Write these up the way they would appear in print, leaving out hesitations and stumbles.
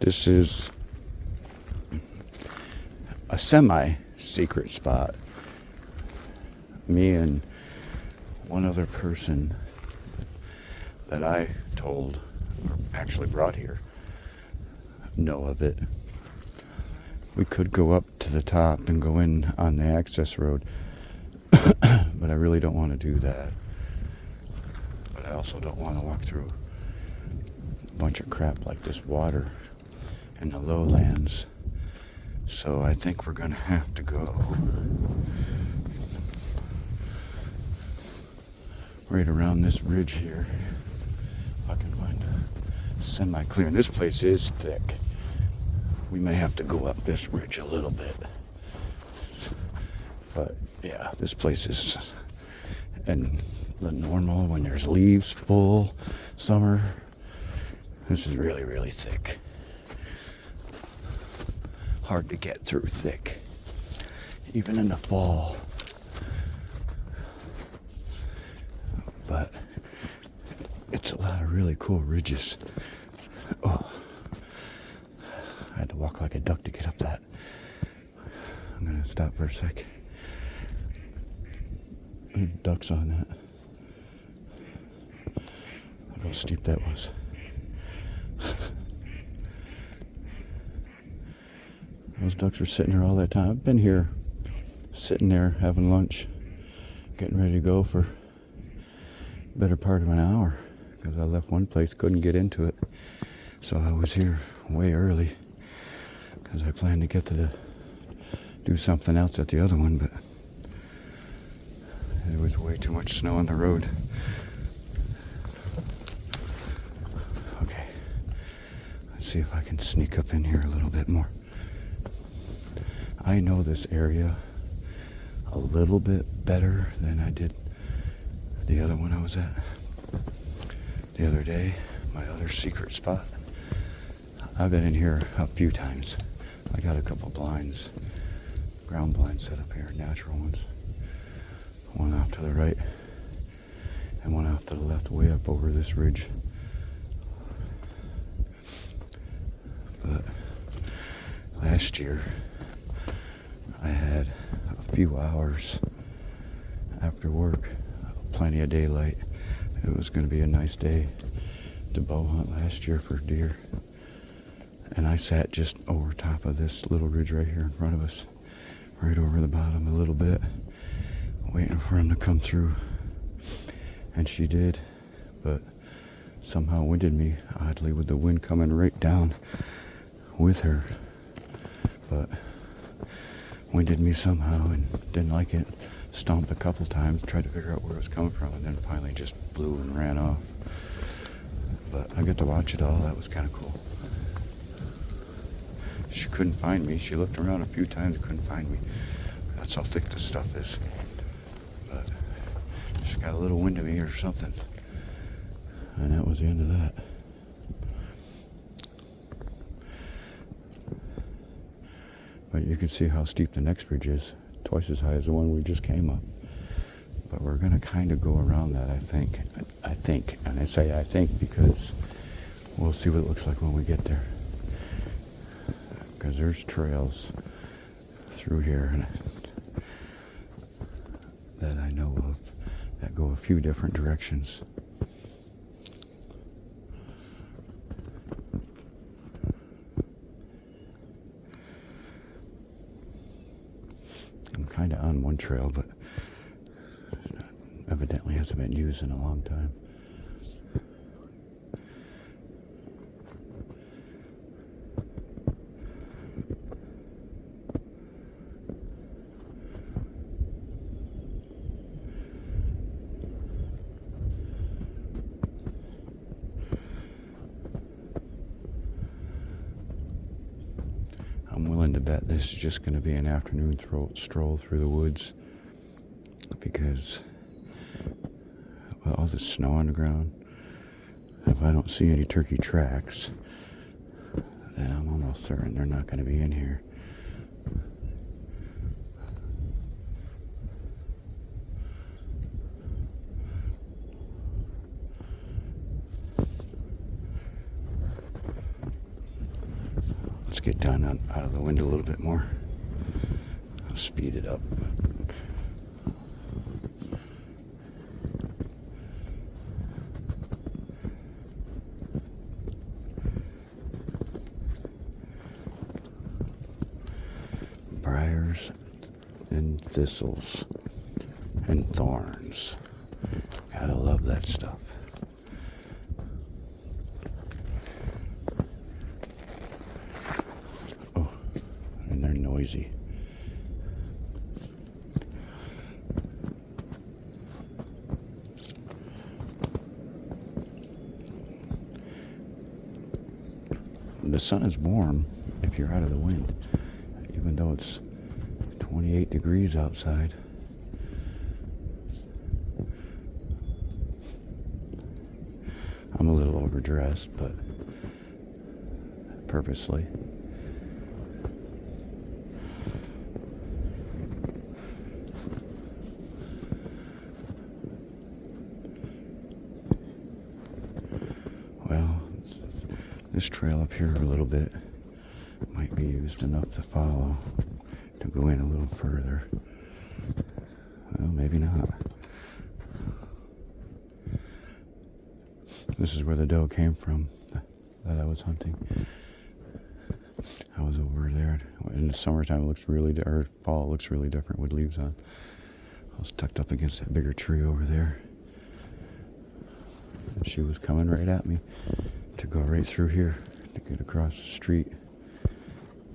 This is a semi-secret spot. Me and one other person that I told, or actually brought here, know of it. We could go up to the top and go in on the access road, but I really don't want to do that. But I also don't want to walk through a bunch of crap like this water in the lowlands. So I think we're going to have to go right around this ridge here. If I can find a semi-clear. And this place is thick. We may have to go up this ridge a little bit. But yeah, this place is, and the normal when there's leaves full summer, this is really, really thick. Hard to get through thick, even in the fall. But it's a lot of really cool ridges. Oh, I had to walk like a duck to get up that. I'm gonna stop for a sec. Ducks on that. Look how steep that was. Those ducks were sitting here all that time. I've been here, sitting there having lunch, getting ready to go for the better part of an hour, because I left one place, couldn't get into it. So I was here way early, because I planned to get to do something else at the other one, but there was way too much snow on the road. Okay, let's see if I can sneak up in here a little bit more. I know this area a little bit better than I did the other one I was at the other day, my other secret spot. I've been in here a few times. I got a couple blinds, ground blinds set up here, natural ones. One off to the right and one off to the left, way up over this ridge. But last year I had a few hours after work, plenty of daylight. It was going to be a nice day to bow hunt last year for deer. And I sat just over top of this little ridge right here in front of us, right over the bottom a little bit, waiting for him to come through. And she did, but somehow winded me, oddly, with the wind coming right down with her. But winded me somehow and didn't like it. Stomped a couple times, tried to figure out where it was coming from, and then finally just blew and ran off. But I got to watch it all. That was kind of cool. She couldn't find me. She looked around a few times and couldn't find me. That's how thick this stuff is. But she got a little wind of me or something. And that was the end of that. But you can see how steep the next ridge is. Twice as high as the one we just came up. But we're going to kind of go around that, I think. And I say I think because we'll see what it looks like when we get there. Because there's trails through here that I know of that go a few different directions. I'm kind of on one trail, but evidently hasn't been used in a long time. I'm willing to bet this is just going to be an afternoon stroll through the woods, because with all this snow on the ground, if I don't see any turkey tracks, then I'm almost certain they're not going to be in here. Let's get down out of the wind a little bit more. I'll speed it up. Briars and thistles and thorns. Gotta love that stuff. Oh, and they're noisy. The sun is warm if you're out of the wind, even though it's 28 degrees outside. I'm a little overdressed, but purposely. Well, this trail up here a little bit might be used enough to follow, to go in a little further. Well, maybe not. This is where the doe came from that I was hunting. I was over there. In the summertime, it looks really, or fall, it looks really different with leaves on. I was tucked up against that bigger tree over there. And she was coming right at me to go right through here to get across the street.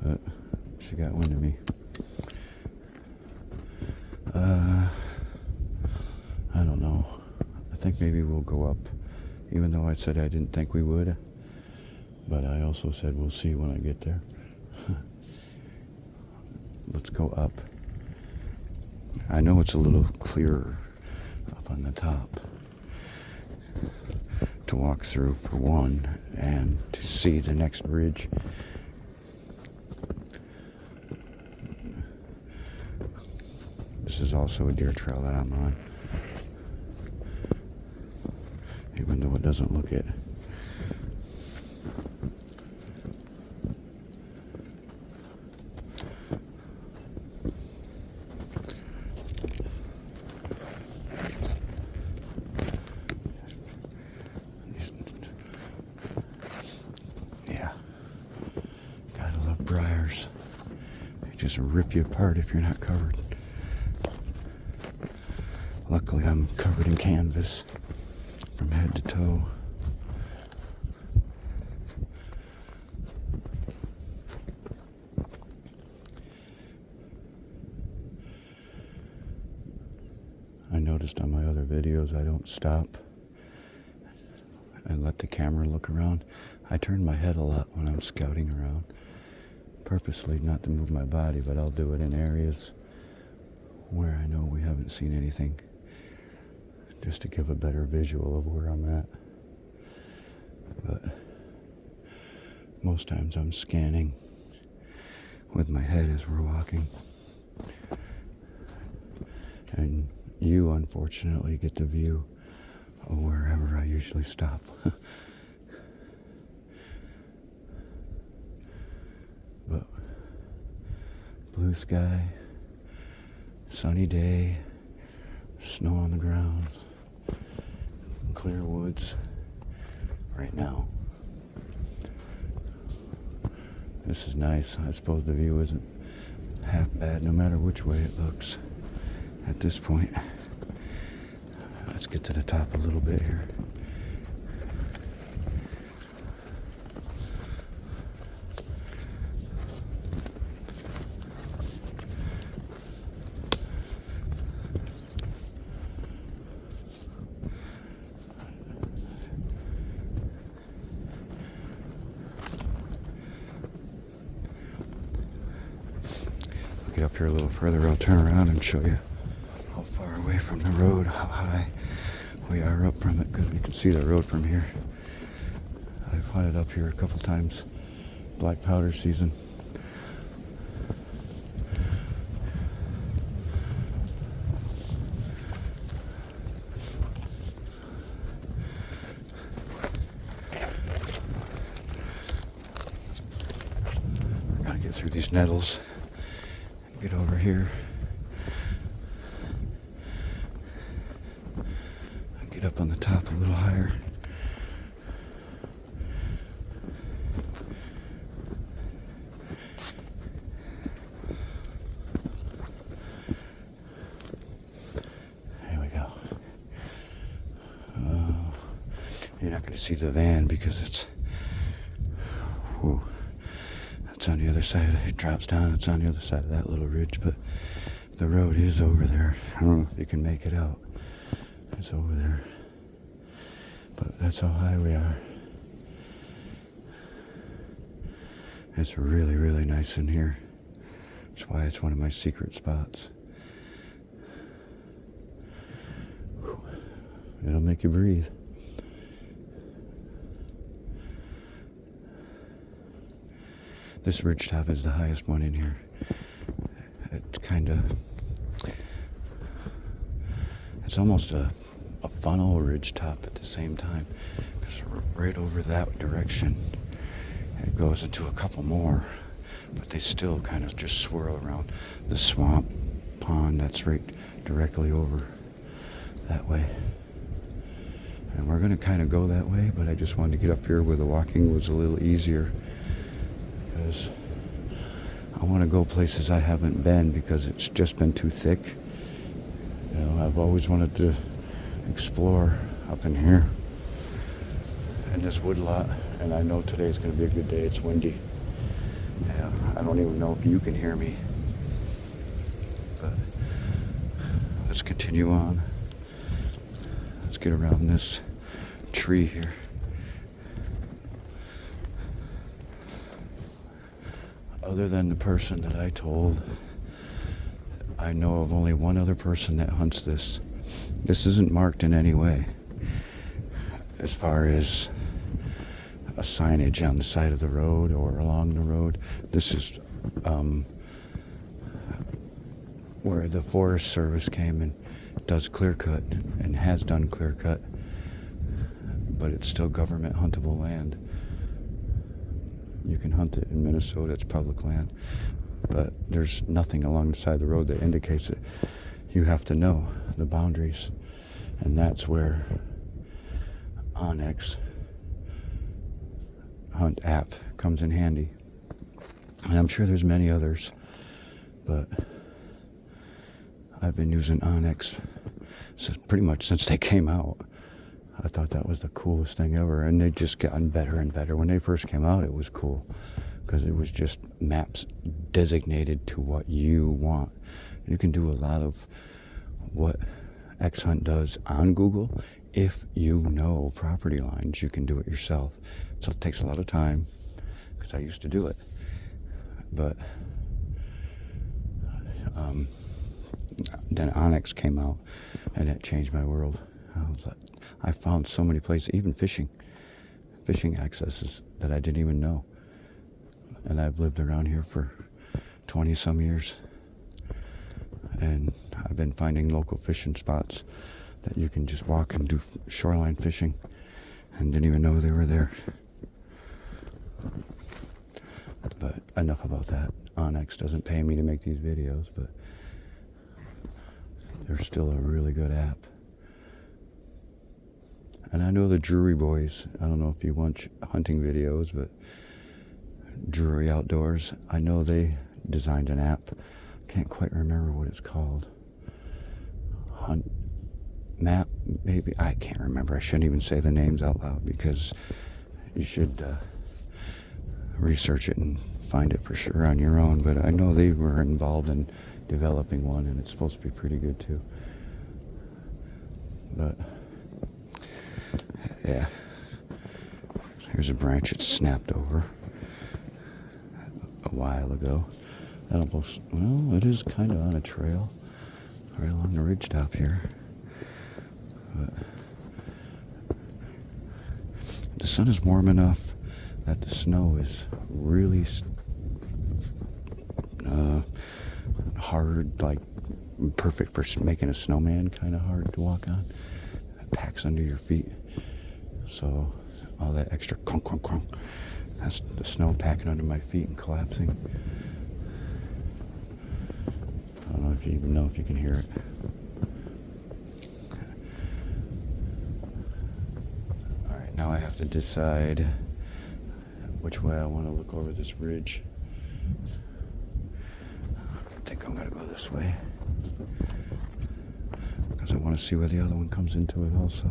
But she got wind of me. I don't know. I think maybe we'll go up, even though I said I didn't think we would. But I also said we'll see when I get there. Let's go up. I know it's a little clearer up on the top to walk through for one, and to see the next ridge. This is also a deer trail that I'm on, even though it doesn't look it. Yeah, gotta love briars. They just rip you apart if you're not covered. Luckily, I'm covered in canvas from head to toe. I noticed on my other videos I don't stop and let the camera look around. I turn my head a lot when I'm scouting around. Purposely, not to move my body, but I'll do it in areas where I know we haven't seen anything, just to give a better visual of where I'm at. But most times I'm scanning with my head as we're walking. And you, unfortunately, get the view of wherever I usually stop. But blue sky, sunny day, snow on the ground, clear woods right now. This is nice. I suppose the view isn't half bad no matter which way it looks at this point. Let's get to the top a little bit here. Get up here a little further, I'll turn around and show you how far away from the road, how high we are up from it, because we can see the road from here. I've hunted up here a couple times, black powder season. through these nettles. Get over here. Get up on the top a little higher. There we go. You're not going to see the van because it's... Whew. It's on the other side. It drops down. It's on the other side of that little ridge, but the road is over there. I don't know if you can make it out. It's over there. But that's how high we are. It's really, really nice in here. That's why it's one of my secret spots. Whew. It'll make you breathe. This ridgetop is the highest one in here. It's kind of... It's almost a funnel ridgetop at the same time. Because right over that direction, it goes into a couple more. But they still kind of just swirl around the swamp pond that's right directly over that way. And we're going to kind of go that way, but I just wanted to get up here where the walking was a little easier. Because I want to go places I haven't been because it's just been too thick. You know, I've always wanted to explore up in here in this woodlot, and I know today's going to be a good day. It's windy. Yeah, I don't even know if you can hear me, but let's continue on. Let's get around this tree here. Other than the person that I told, I know of only one other person that hunts this. This isn't marked in any way as far as a signage on the side of the road or along the road. This is where the Forest Service came and does clear cut and has done clear cut, but it's still government huntable land. You can hunt it in Minnesota, it's public land, but there's nothing along the side of the road that indicates it. You have to know the boundaries, and that's where Onyx Hunt app comes in handy. And I'm sure there's many others, but I've been using Onyx pretty much since they came out. I thought that was the coolest thing ever, and they've just gotten better and better. When they first came out, it was cool because it was just maps designated to what you want. You can do a lot of what X Hunt does on Google. If you know property lines, you can do it yourself. So it takes a lot of time because I used to do it, but then Onyx came out, and it changed my world. I found so many places, even fishing accesses that I didn't even know. And I've lived around here for 20 some years. And I've been finding local fishing spots that you can just walk and do shoreline fishing and didn't even know they were there. But enough about that. Onyx doesn't pay me to make these videos, but they're still a really good app. And I know the Drury boys, I don't know if you watch hunting videos, but Drury Outdoors, I know they designed an app. Can't quite remember what it's called. Hunt Map, maybe. I can't remember. I shouldn't even say the names out loud because you should research it and find it for sure on your own. But I know they were involved in developing one, and it's supposed to be pretty good too. But yeah, here's a branch that snapped over a while ago. That almost, well, it is kind of on a trail right along the ridgetop here. But the sun is warm enough that the snow is really hard, like perfect for making a snowman, kind of hard to walk on. It packs under your feet. So all that extra crunk, crunk, crunk, that's the snow packing under my feet and collapsing. if you even know if you can hear it. Alright, now I have to decide which way I want to look over this ridge. I think I'm going to go this way, because I want to see where the other one comes into it also.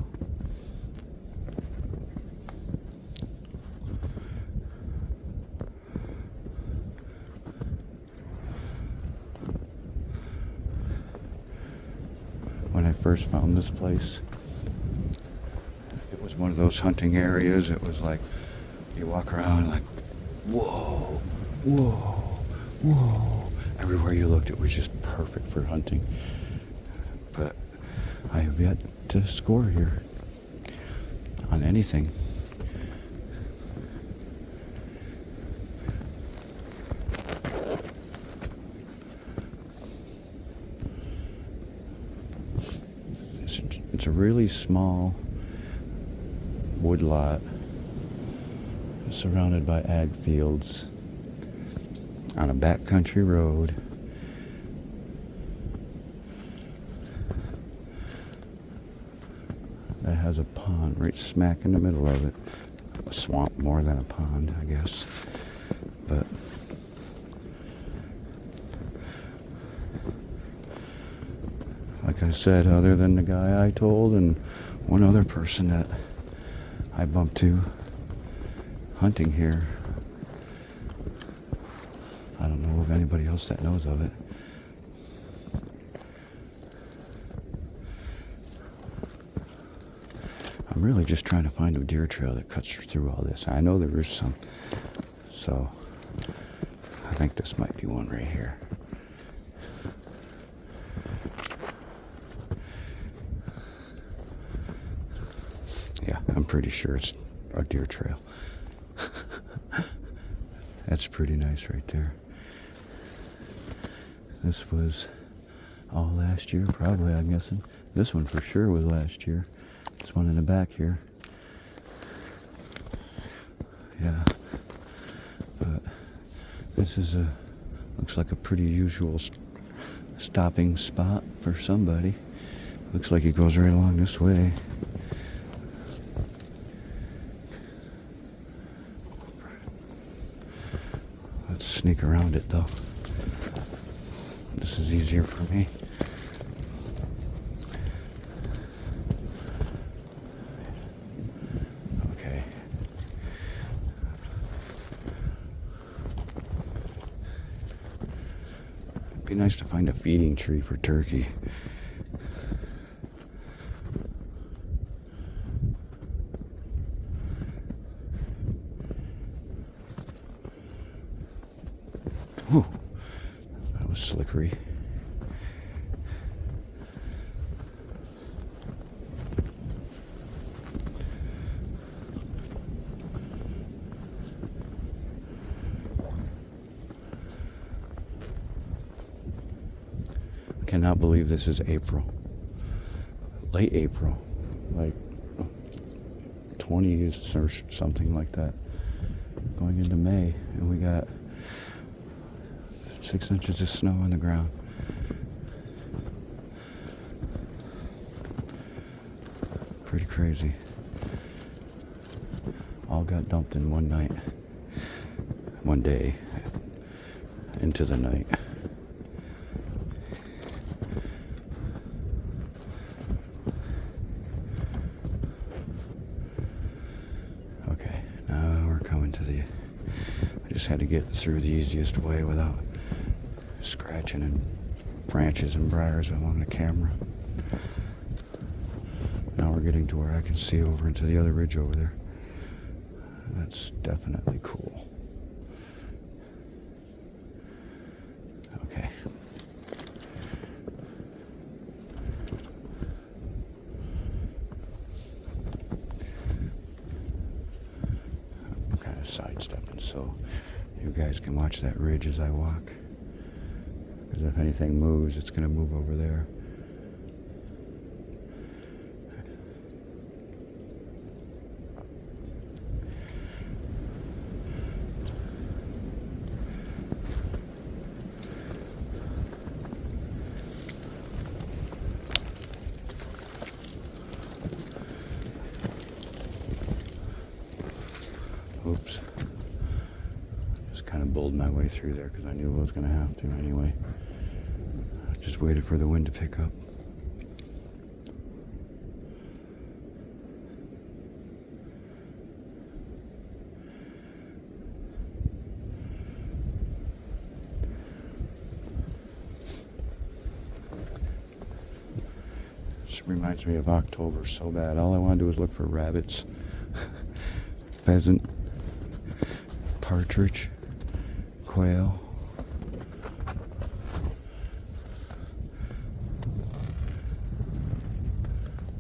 When I first found this place, it was one of those hunting areas. It was like, you walk around like, whoa, whoa, whoa. Everywhere you looked, it was just perfect for hunting. But I have yet to score here on anything. It's a really small wood lot surrounded by ag fields on a backcountry road. That has a pond right smack in the middle of it. A swamp more than a pond, I guess. But like I said, other than the guy I told and one other person that I bumped to hunting here, I don't know of anybody else that knows of it. I'm really just trying to find a deer trail that cuts through all this. I know there is some, so I think this might be one right here. Yeah, I'm pretty sure it's a deer trail. That's pretty nice right there. This was all last year, probably, I'm guessing. This one for sure was last year. This one in the back here. Yeah. But this is looks like a pretty usual stopping spot for somebody. Looks like it goes right along this way. Let's sneak around it though. This is easier for me. Okay. It'd be nice to find a feeding tree for turkey. Whew, that was slickery. I cannot believe this is April. Late April. Like 20th or something like that. Going into May, and we got 6 inches of snow on the ground. Pretty crazy. All got dumped in one night. One day. Into the night. Okay, now we're coming to the... I just had to get through the easiest way without scratching and branches and briars along the camera. Now we're getting to where I can see over into the other ridge over there. That's definitely cool. Okay. I'm kind of sidestepping so you guys can watch that ridge as I walk. Because if anything moves, it's going to move over there. Just kind of bowled my way through there because I knew I was going to have to anyway. I just waited for the wind to pick up. This reminds me of October so bad. All I want to do is look for rabbits, pheasant, partridge, quail.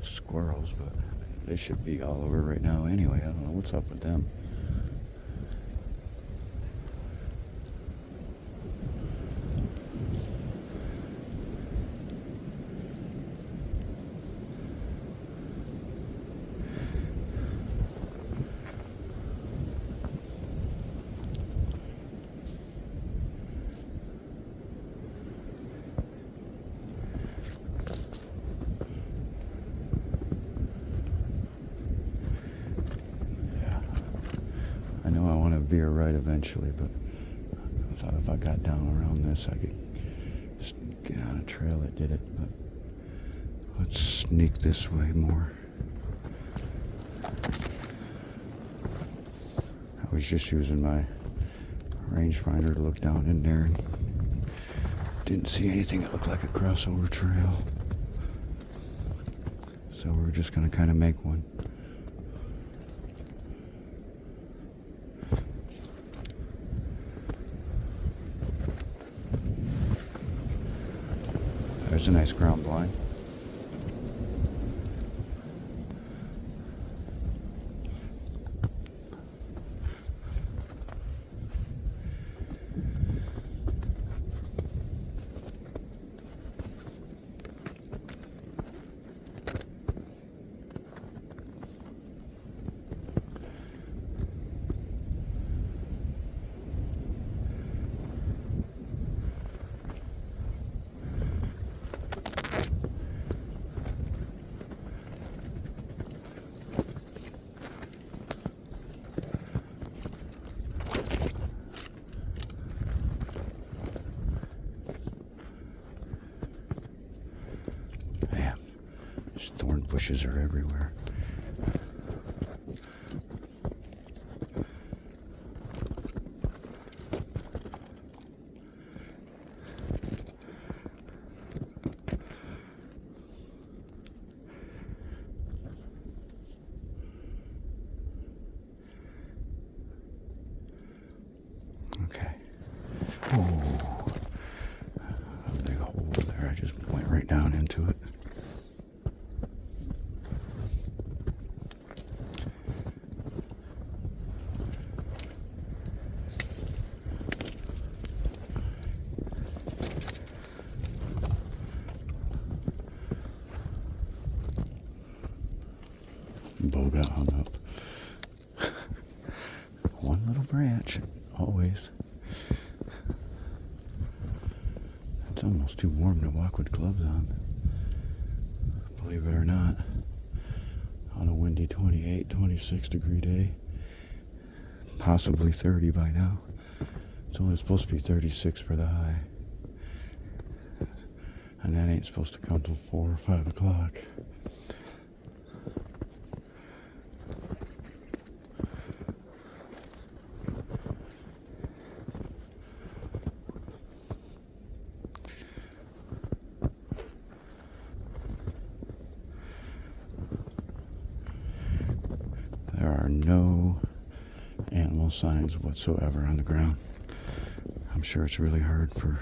Squirrels, but they should be all over right now anyway. I don't know what's up with them. I know I want to veer right eventually, but I thought if I got down around this, I could just get on a trail that did it. But let's sneak this way more. I was just using my rangefinder to look down in there and didn't see anything that looked like a crossover trail. So we're just going to kind of make one. There's a nice ground blind. Thorn bushes are everywhere. Okay. Oh, a big hole there. I just went right down into it. Bow got hung up. One little branch, always. It's almost too warm to walk with gloves on. Believe it or not. On a windy 28, 26 degree day. Possibly 30 by now. It's only supposed to be 36 for the high. And that ain't supposed to come till 4 or 5 o'clock. There are no animal signs whatsoever on the ground. I'm sure it's really hard for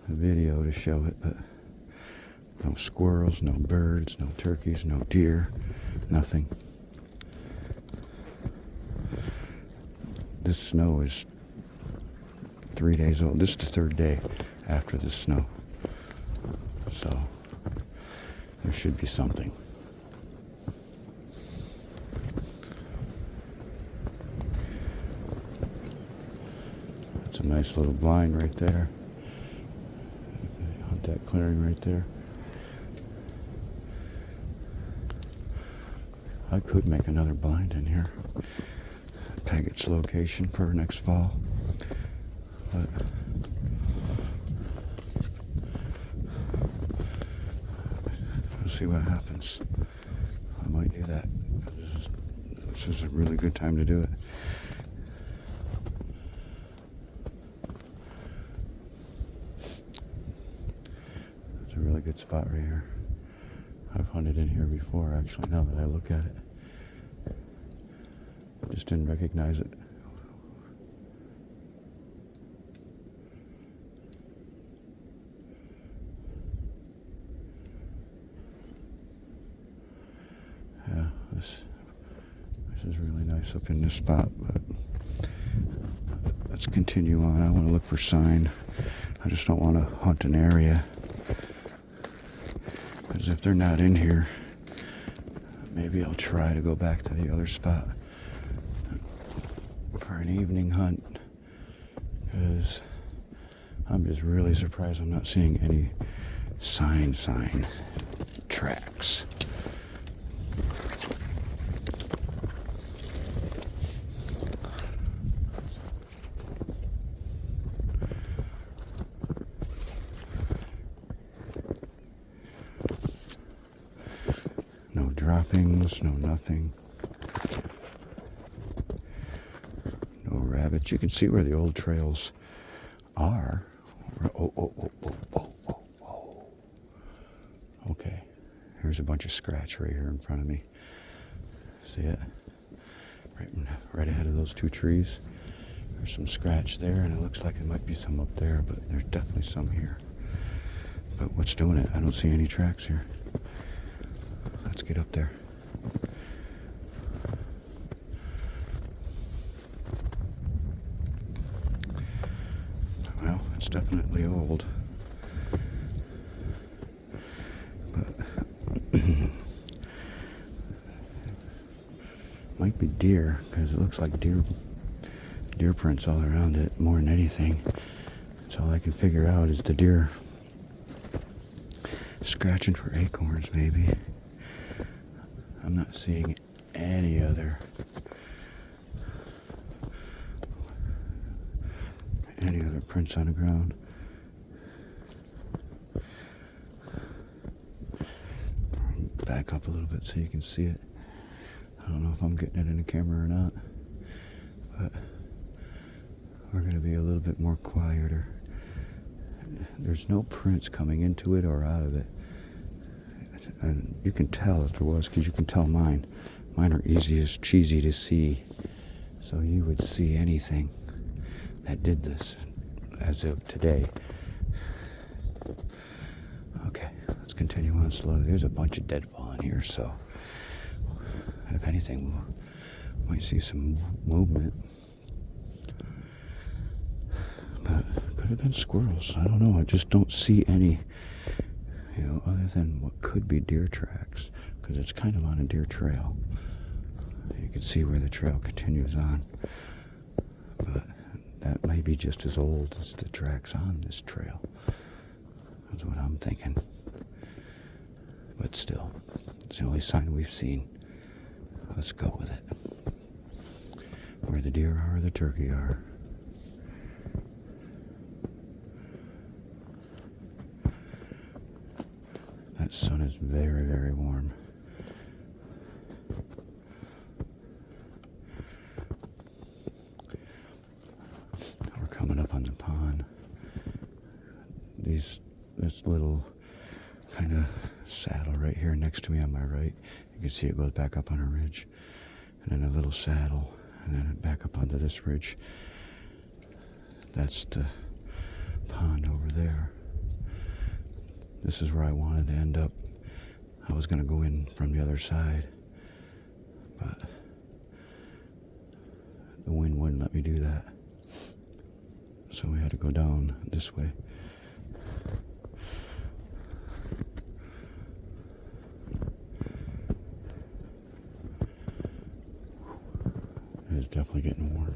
the video to show it, but no squirrels, no birds, no turkeys, no deer, nothing. This snow is 3 days old. This is the third day after the snow. So there should be something. That's a nice little blind right there. Hunt that clearing right there. I could make another blind in here. Peg its location for next fall. But we'll see what happens. I might do that. This is a really good time to do it. It's a really good spot right here. I've hunted in here before, actually, now that I look at it. Just didn't recognize it. Yeah, this is really nice up in this spot, but let's continue on. I want to look for sign. I just don't want to hunt an area, because if they're not in here, maybe I'll try to go back to the other spot for an evening hunt, because I'm just really surprised I'm not seeing any sign tracks. No droppings, no nothing. No rabbits. You can see where the old trails are. Oh. Okay. Here's a bunch of scratch right here in front of me. See it? Right ahead of those two trees. There's some scratch there, and it looks like it might be some up there, but there's definitely some here. But what's doing it? I don't see any tracks here. Let's get up there. Well, it's definitely old. But might be deer, because it looks like deer prints all around it more than anything. That's all I can figure out is the deer scratching for acorns, maybe. I'm not seeing any other prints on the ground. Back up a little bit so you can see it. I don't know if I'm getting it in the camera or not, but we're going to be a little bit more quieter. There's no prints coming into it or out of it. And you can tell if there was, because you can tell mine. Mine are cheesy to see. So you would see anything that did this as of today. Okay, let's continue on slowly. There's a bunch of deadfall in here, so if anything, we might see some movement. But it could have been squirrels. I don't know. I just don't see any, other than what could be deer tracks, because it's kind of on a deer trail. You can see where the trail continues on, but that may be just as old as the tracks on this trail. That's what I'm thinking. But still, it's the only sign we've seen. Let's go with it. Where the deer are, the turkey are. That sun is very, very warm. We're coming up on the pond. This little kind of saddle right here next to me on my right, you can see it goes back up on a ridge, and then a little saddle, and then back up onto this ridge. That's the pond over there. This is where I wanted to end up. I was going to go in from the other side, but the wind wouldn't let me do that. So we had to go down this way. It's definitely getting warm.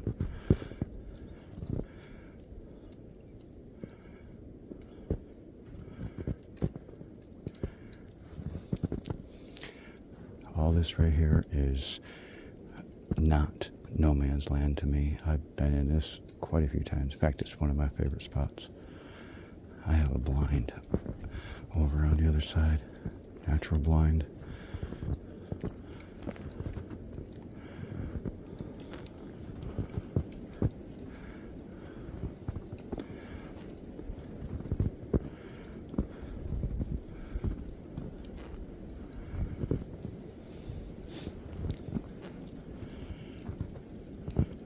All this right here is not no man's land to me. I've been in this quite a few times. In fact, it's one of my favorite spots. I have a blind over on the other side, natural blind.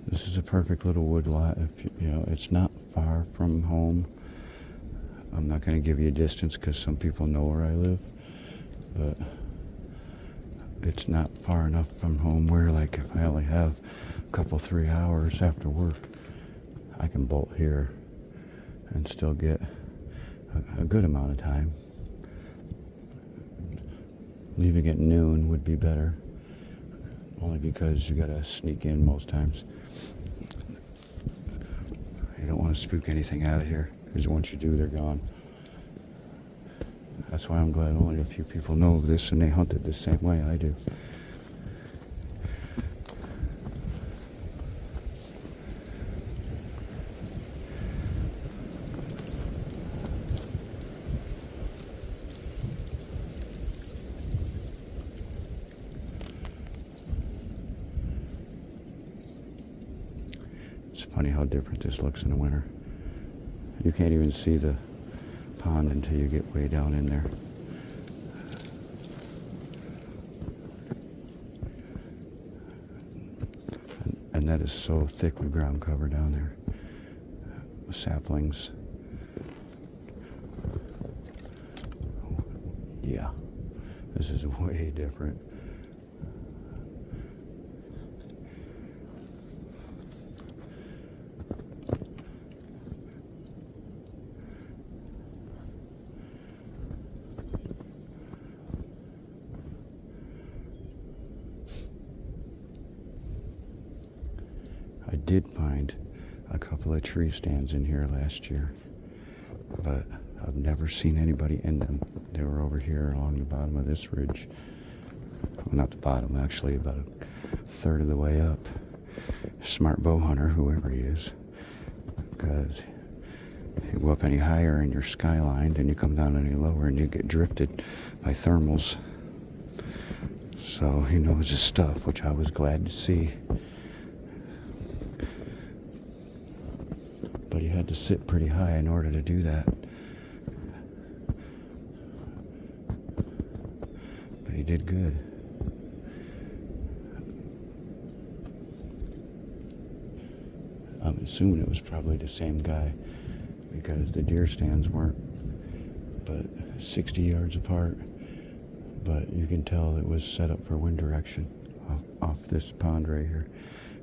This is a perfect little wood lot. If you know, it's not far from home. I'm not going to give you a distance because some people know where I live, but it's not far enough from home where, like, if I only have a couple, 3 hours after work, I can bolt here and still get a good amount of time. Leaving at noon would be better, only because you got to sneak in most times. You don't want to spook anything out of here, because once you do, they're gone. That's why I'm glad only a few people know of this, and they hunt it the same way I do. It's funny how different this looks in the winter. You can't even see the pond until you get way down in there. And that is so thick with ground cover down there. Saplings. Yeah, this is way different. I did find a couple of tree stands in here last year, but I've never seen anybody in them. They were over here along the bottom of this ridge. Well, not the bottom, actually, about a third of the way up. Smart bow hunter, whoever he is, because you go up any higher in your skyline, and you come down any lower, and you get drifted by thermals. So he knows his stuff, which I was glad to see. But he had to sit pretty high in order to do that. But he did good. I'm assuming it was probably the same guy, because the deer stands weren't but 60 yards apart. But you can tell it was set up for wind direction off this pond right here,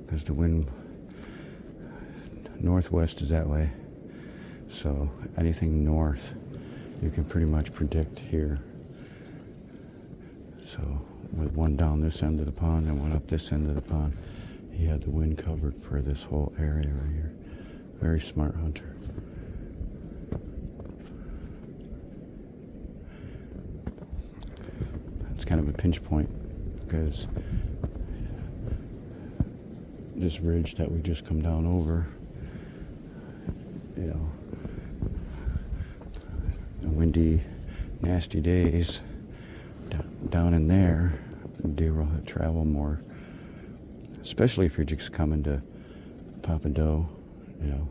because the wind northwest is that way, so anything north you can pretty much predict here. So with one down this end of the pond and one up this end of the pond, he had the wind covered for this whole area right here. Very smart hunter. It's kind of a pinch point, because this ridge that we just come down over, you know, the windy, nasty days down in there, deer will travel more, especially if you're just coming to pop a doe, you know,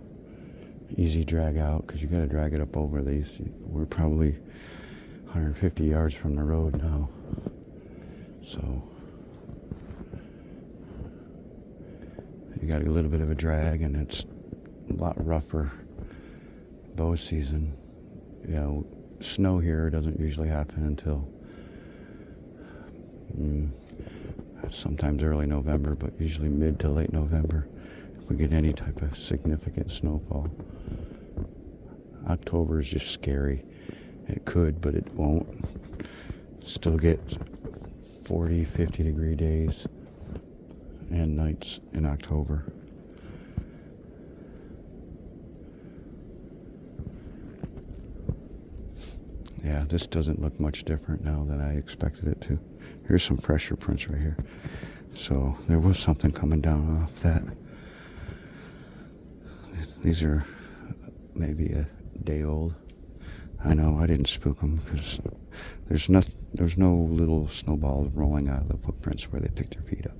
easy drag out, because you got to drag it up over these. We're probably 150 yards from the road now, so you got a little bit of a drag, and it's a lot rougher bow season. You know, snow here doesn't usually happen until sometimes early November, but usually mid to late November if we get any type of significant snowfall. October is just scary. It could, but it won't. Still get 40, 50 degree days and nights in October. Yeah, this doesn't look much different now than I expected it to. Here's some pressure prints right here. So there was something coming down off that. These are maybe a day old. I know I didn't spook them because there's no little snowballs rolling out of the footprints where they picked their feet up.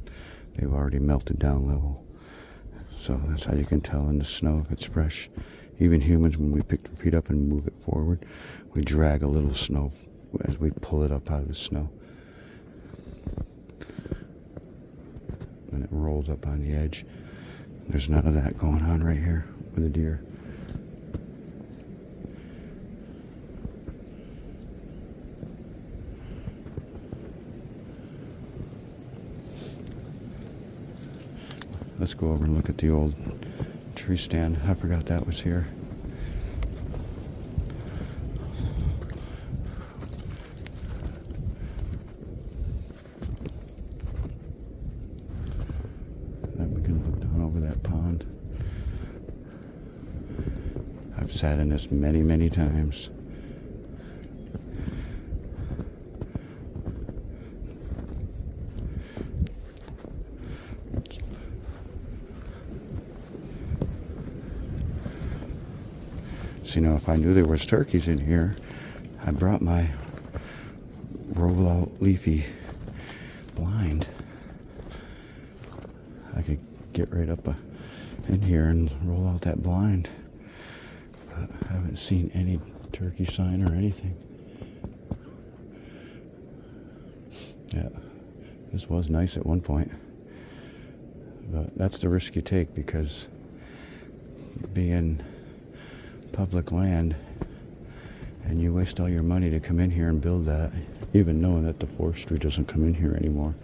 They've already melted down level. So that's how you can tell in the snow if it's fresh. Even humans, when we pick their feet up and move it forward, we drag a little snow as we pull it up out of the snow. And it rolls up on the edge. There's none of that going on right here with the deer. Let's go over and look at the old tree stand. I forgot that was here. Then we can look down over that pond. I've sat in this many, many times. So, if I knew there was turkeys in here, I brought my roll-out leafy blind. I could get right up in here and roll out that blind. But I haven't seen any turkey sign or anything. Yeah, this was nice at one point. But that's the risk you take, because being public land, and you waste all your money to come in here and build that, even knowing that the forestry doesn't come in here anymore,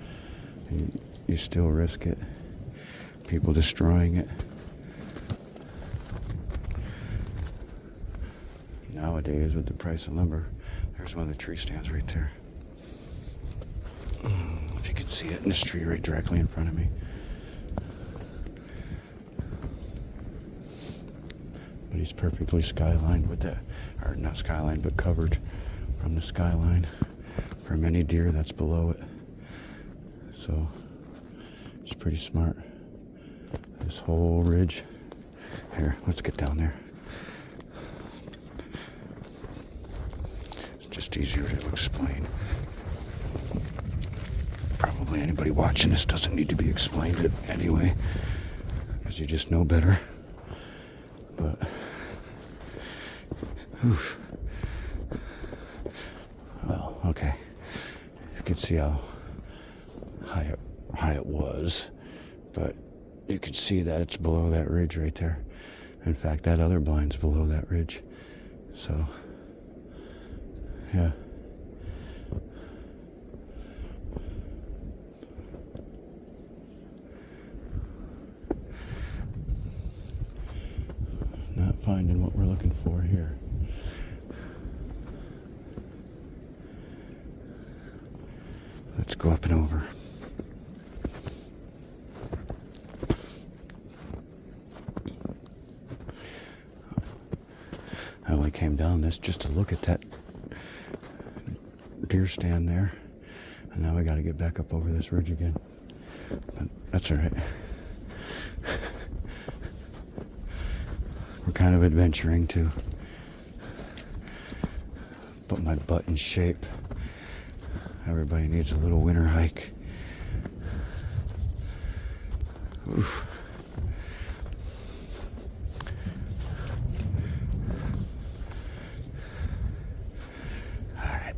and you still risk it, people destroying it. Nowadays, with the price of lumber, there's one of the tree stands right there. If you can see it in this tree right directly in front of me. But he's perfectly skylined with that, or not skylined, but covered from the skyline from any deer that's below it. So it's pretty smart. This whole ridge. Here, let's get down there. It's just easier to explain. Probably anybody watching this doesn't need to be explained anyway, because you just know better. But oof. Well, okay. You can see how high it was, but you can see that it's below that ridge right there. In fact, that other blind's below that ridge. So, yeah. Not finding what we're looking for here. Let's go up and over. I only came down this just to look at that deer stand there, and now I got to get back up over this ridge again. But that's all right. We're kind of adventuring to put my butt in shape. Everybody needs a little winter hike. Oof. All right.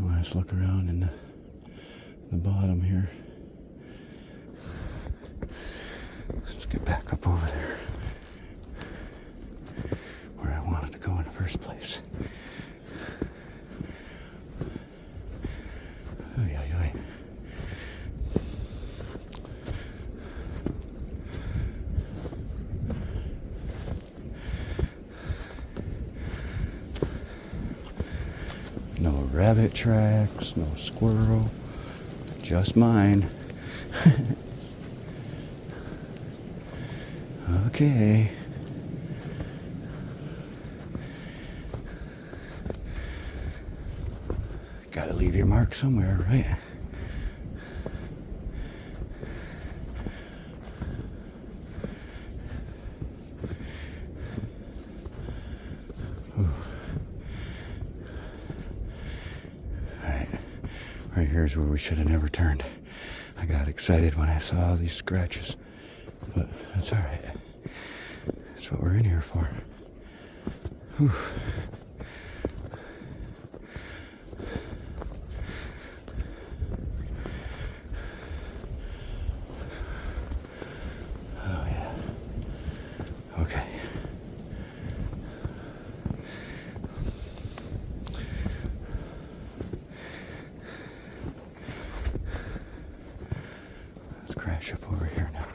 Let's look around in the bottom here. Let's get back up over there where I wanted to go in the first place. Oy, oy, oy. No rabbit tracks, no squirrel, just mine. Okay. Gotta leave your mark somewhere, right? Right here's where we should have never turned. I got excited when I saw all these scratches, but that's all right. That's what we're in here for. Whew. Oh yeah. Okay. Crash up over here now.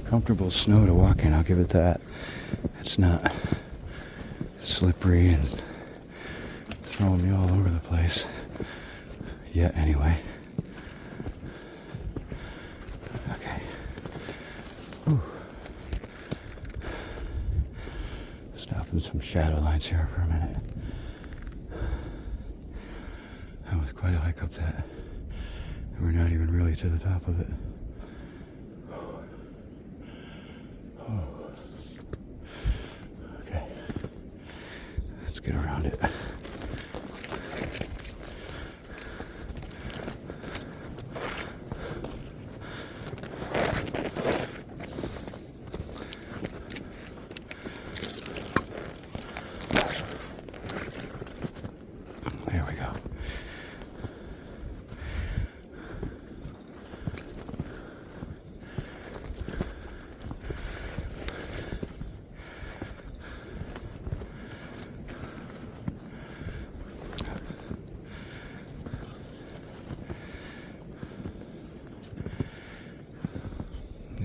Comfortable snow to walk in, I'll give it that. It's not slippery and throwing me all over the place. Yet, anyway. Okay. Whew. Stopping some shadow lines here for a minute. That was quite a hike up that. And we're not even really to the top of it. Okay, let's get around it. There we go.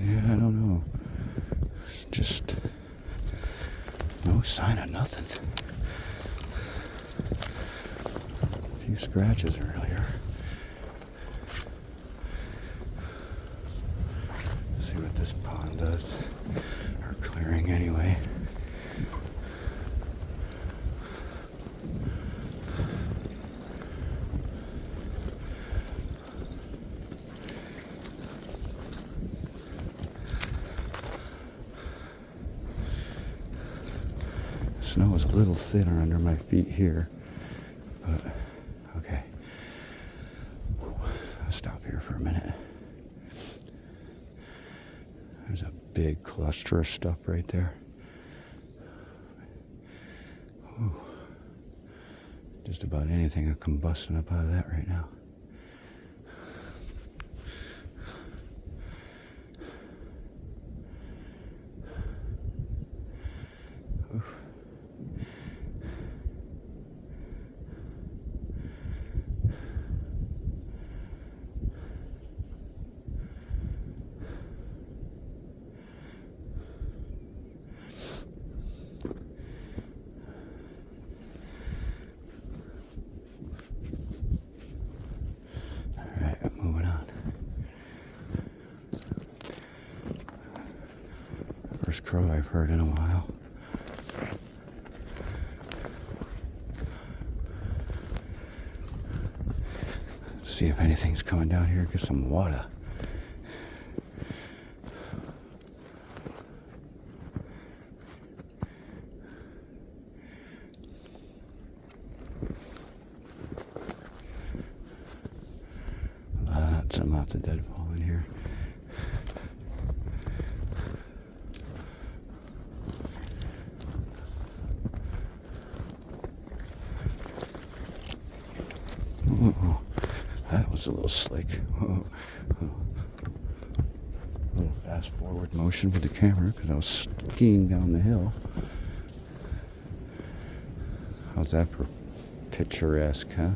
Yeah, I don't know. Just no sign of nothing. A few scratches earlier. See what this pond does. Or clearing anyway. Snow is a little thinner under my feet here, but okay. I'll stop here for a minute. There's a big cluster of stuff right there. Ooh. Just about anything is combusting up out of that right now. Oof. First crow I've heard in a while. See if anything's coming down here. Get some water. Lots of deadfall in here. Oh, that was a little slick. Oh. A little fast forward motion with the camera because I was skiing down the hill. How's that for picturesque, huh?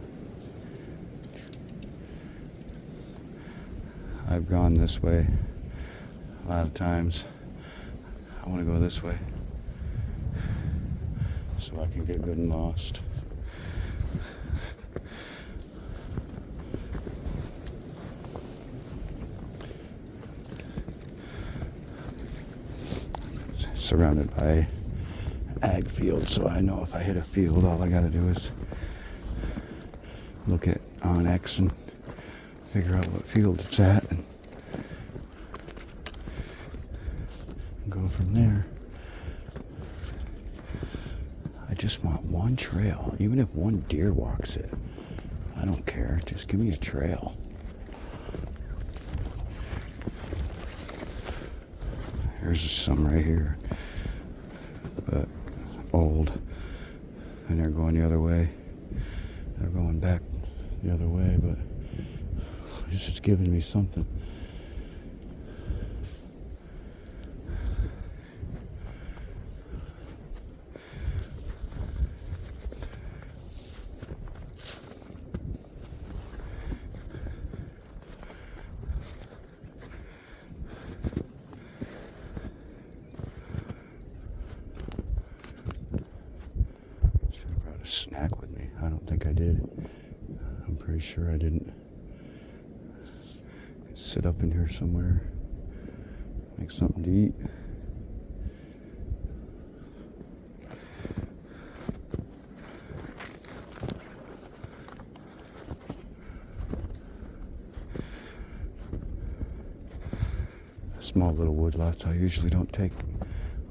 I've gone this way a lot of times. I want to go this way so I can get good and lost. Surrounded by ag fields, so I know if I hit a field, all I gotta do is look at on X and figure out what field it's at and go from there. I just want one trail. Even if one deer walks it, I don't care. Just give me a trail. Here's some right here, but old, and they're going the other way. They're going back the other way, but it's just giving me something. Should have brought a snack with me. I don't think I did. I'm pretty sure I didn't. Sit up in here somewhere, make something to eat. Small little woodlots. I usually don't take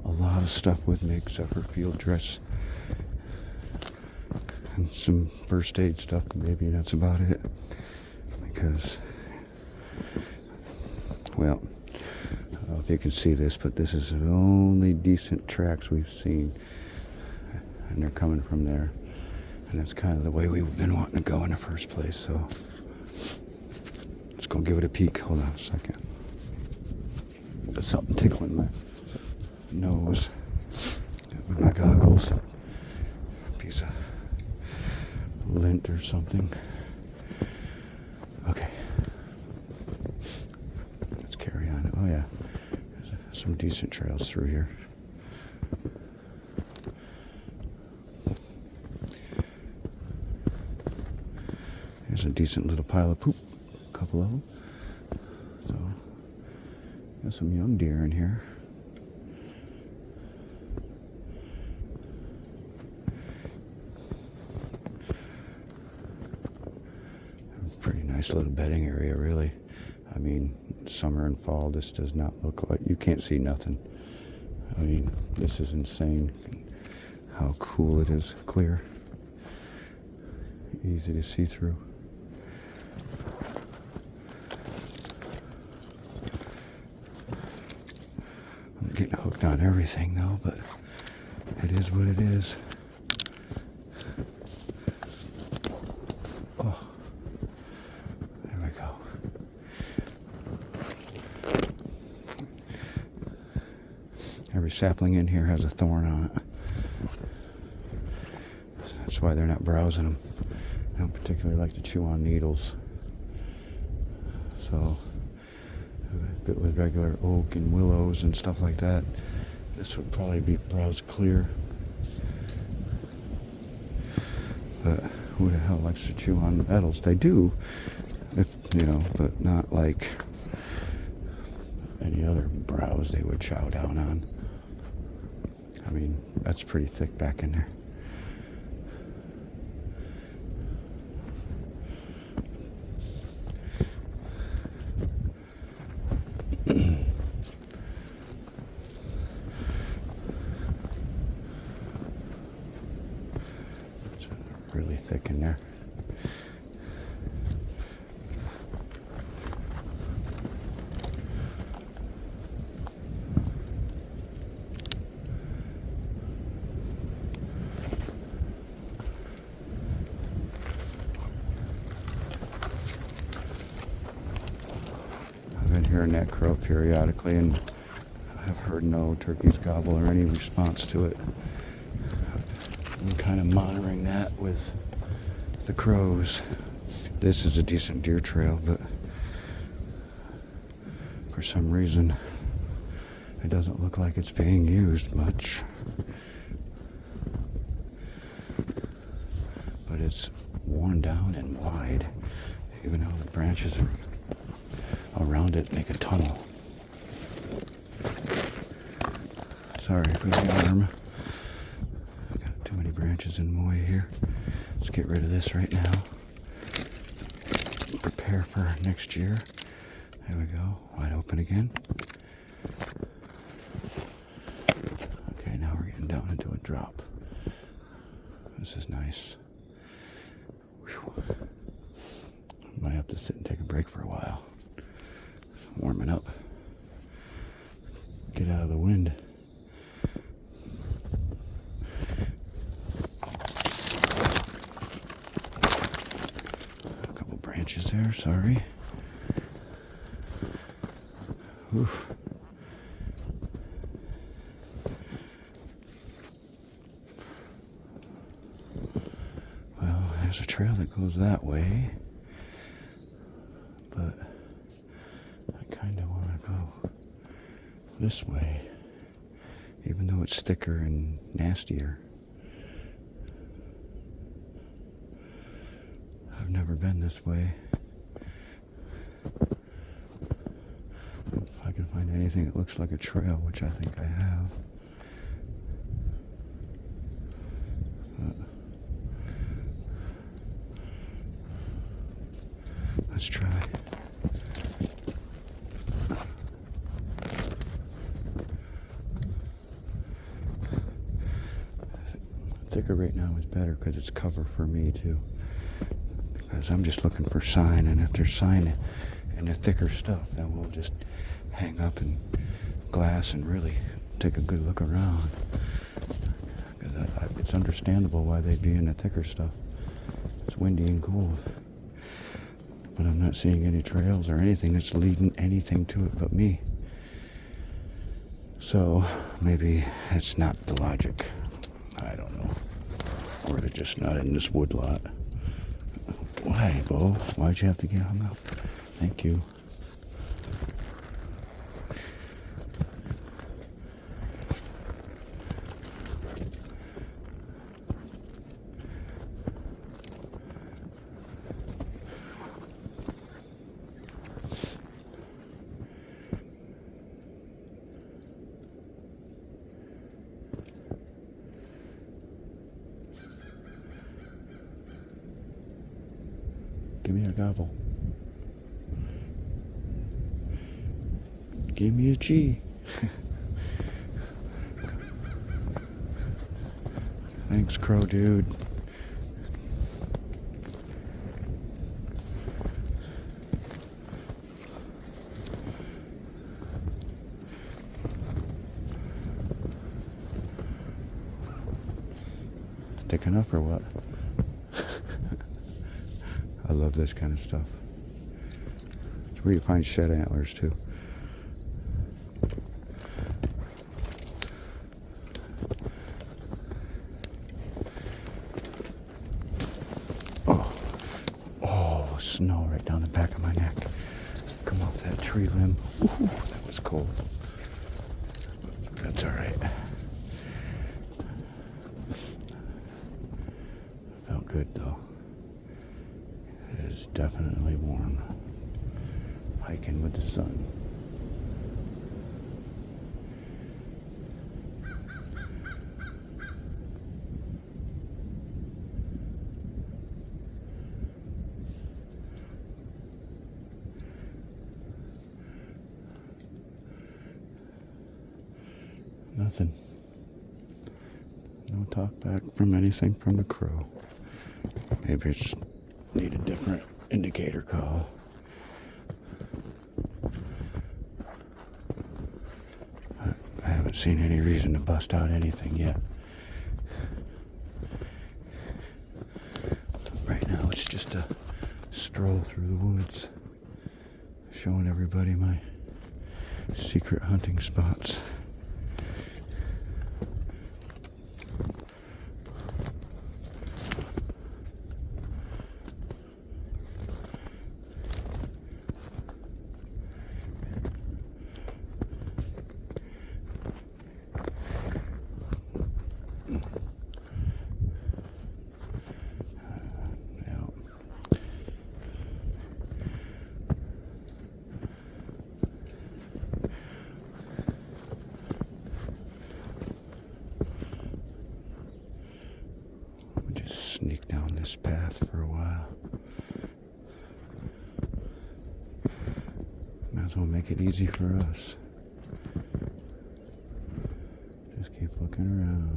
a lot of stuff with me except for field dress and some first aid stuff. Maybe that's about it. Because, well, I don't know if you can see this, but this is the only decent tracks we've seen. And they're coming from there. And that's kind of the way we've been wanting to go in the first place. So let's go give it a peek. Hold on a second. Got something tickling my nose with my goggles. Piece of lint or something. Okay. Let's carry on. Oh yeah. There's some decent trails through here. There's a decent little pile of poop. A couple of them. So, got some young deer in here. Pretty nice little bedding area, really. I mean, summer and fall, this does not look like, you can't see nothing. I mean, this is insane how cool it is, clear, easy to see through. I'm getting hooked on everything though, but it is what it is. Oh, there we go. Every sapling in here has a thorn on it. That's why they're not browsing them. They don't particularly like to chew on needles. So, if it was regular oak and willows and stuff like that, this would probably be browsed clear. But who the hell likes to chew on nettles? They do, if, you know, but not like any other browse they would chow down on. I mean, that's pretty thick back in there. really thick in there. I've been hearing that crow periodically, and I've heard no turkeys gobble or any response to it. I'm kind of monitoring that with the crows. This is a decent deer trail, but for some reason it doesn't look like it's being used much. But it's worn down and wide, even though the branches around it make a tunnel. Sorry for the arm. Got too many branches in my way here. Let's get rid of this right now. Prepare for next year. There we go. Wide open again. Okay, now we're getting down into a drop. This is nice. Whew. Might have to sit and take a break for a while. Warming up. Get out of the wind. A couple branches there, sorry. Oof. Well, there's a trail that goes that way, but I kind of want to go this way, even though it's thicker and nastier. I've never been this way. If I can find anything that looks like a trail, which I think I have. Let's try. Thicker right now is better because it's cover for me too. Because I'm just looking for sign, and if there's sign in the thicker stuff, then we'll just hang up in glass and really take a good look around. Because it's understandable why they'd be in the thicker stuff. It's windy and cold. But I'm not seeing any trails or anything that's leading anything to it but me. So maybe it's not the logic. I don't know. Or they're just not in this wood lot. Why, Bo? Why'd you have to get hung up? Thank you. Give me a gobble. Give me a G. Thanks, crow dude. Thick enough or what? I love this kind of stuff. It's where you find shed antlers too. Oh, snow right down the back of my neck. Come off that tree limb. Ooh, that was cold. That's all right. Felt good though. It is definitely warm. Hiking with the sun. Nothing. No talk back from anything from the crow. Maybe it's need a different indicator call. I haven't seen any reason to bust out anything yet. Right now it's just a stroll through the woods, showing everybody my secret hunting spots. Sneak down this path for a while. Might as well make it easy for us. Just keep looking around.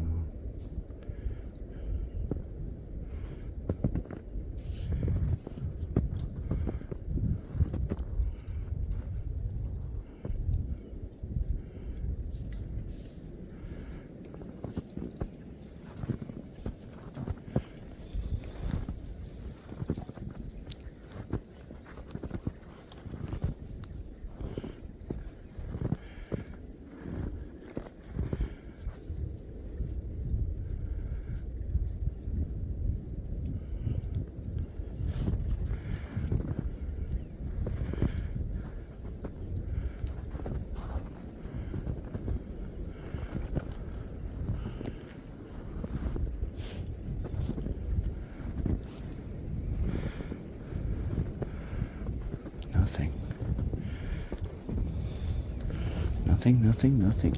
Nothing.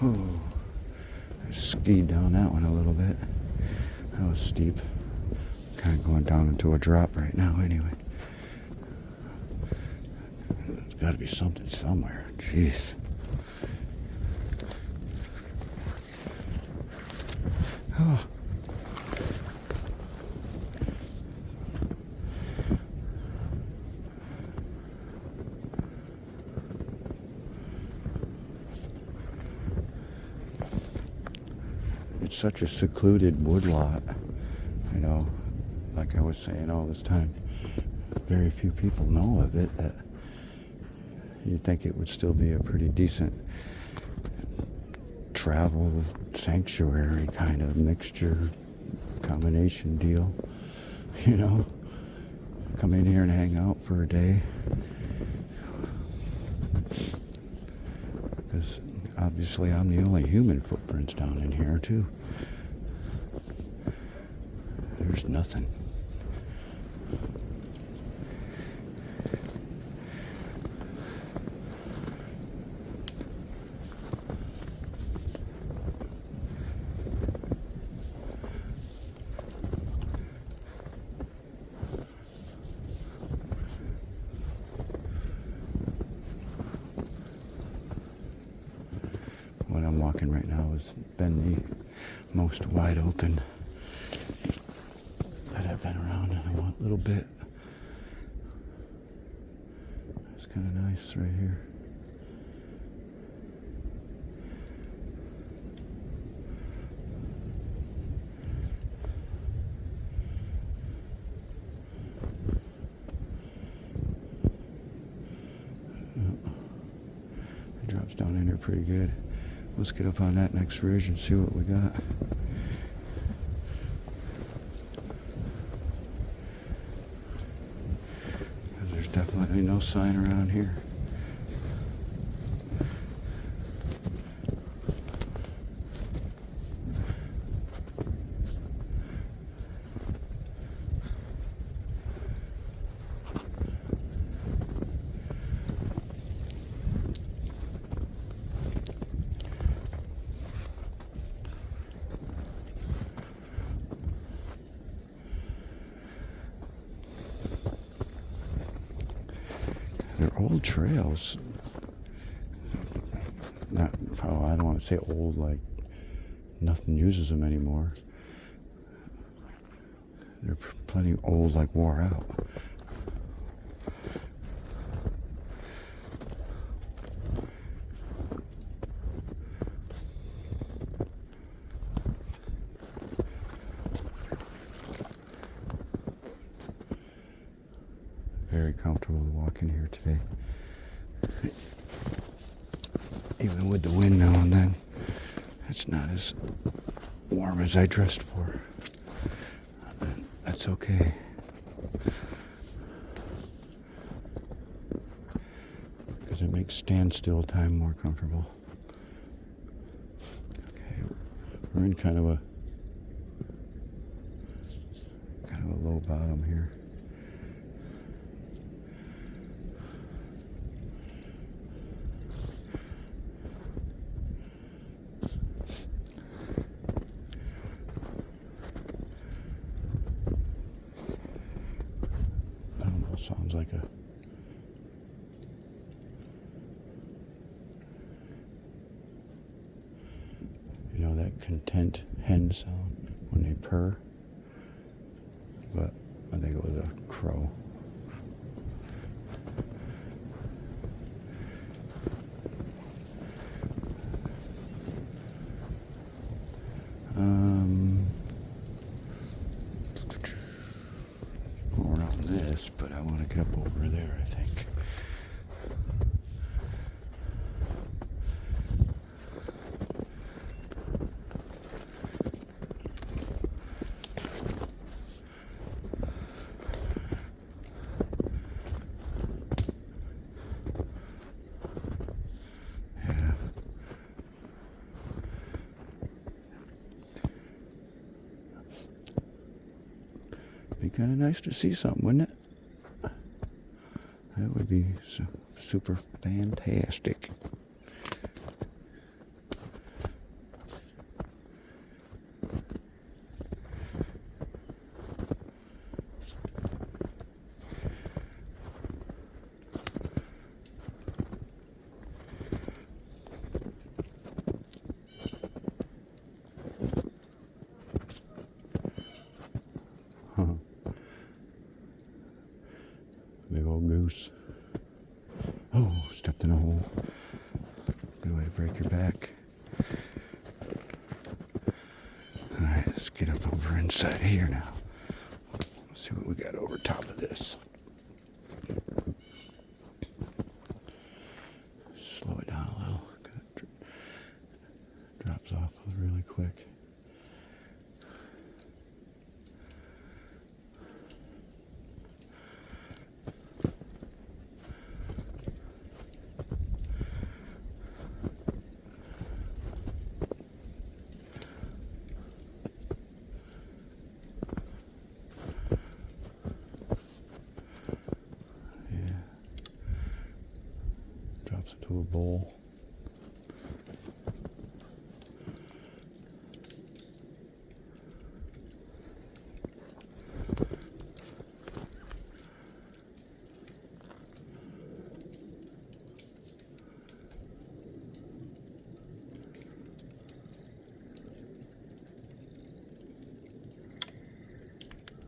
Oh, I skied down that one a little bit. That was steep. Kind of going down into a drop right now anyway. There's got to be something somewhere. Jeez. Oh. It's such a secluded woodlot, you know, like I was saying all this time, very few people know of it, that you'd think it would still be a pretty decent travel sanctuary kind of mixture, combination deal, you know, come in here and hang out for a day, because obviously I'm the only human footprints down in here too. There's nothing. What I'm walking right now has been the most wide open that I've been around in a little bit. It's kind of nice right here. It drops down in here pretty good. Let's get up on that next ridge and see what we got. There's definitely no sign around here. old trails. Not, oh, I don't want to say old like nothing uses them anymore. They're plenty old, like wore out. Very comfortable walking here today. Even with the wind now and then, it's not as warm as I dressed for. That's okay. Because it makes standstill time more comfortable. Okay, we're in kind of a low bottom here. Sounds like that content hen sound when they purr, but I think it was a crow. Go around this, but I want to get up over there, I think. Be kind of nice to see something, wouldn't it? That would be super fantastic. Big old goose. Oh, stepped in a hole. Good way to break your back. Alright, let's get up over inside here now. Let's see what we got over top of this. Slow it down a little. It drops off really quick. Into a bowl.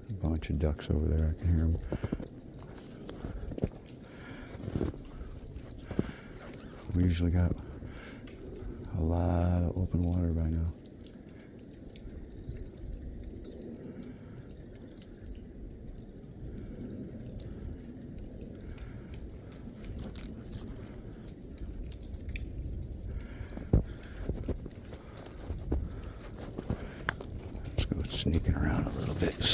A bunch of ducks over there, I can hear them. We usually got a lot of open water by now. Let's go sneaking around a little bit and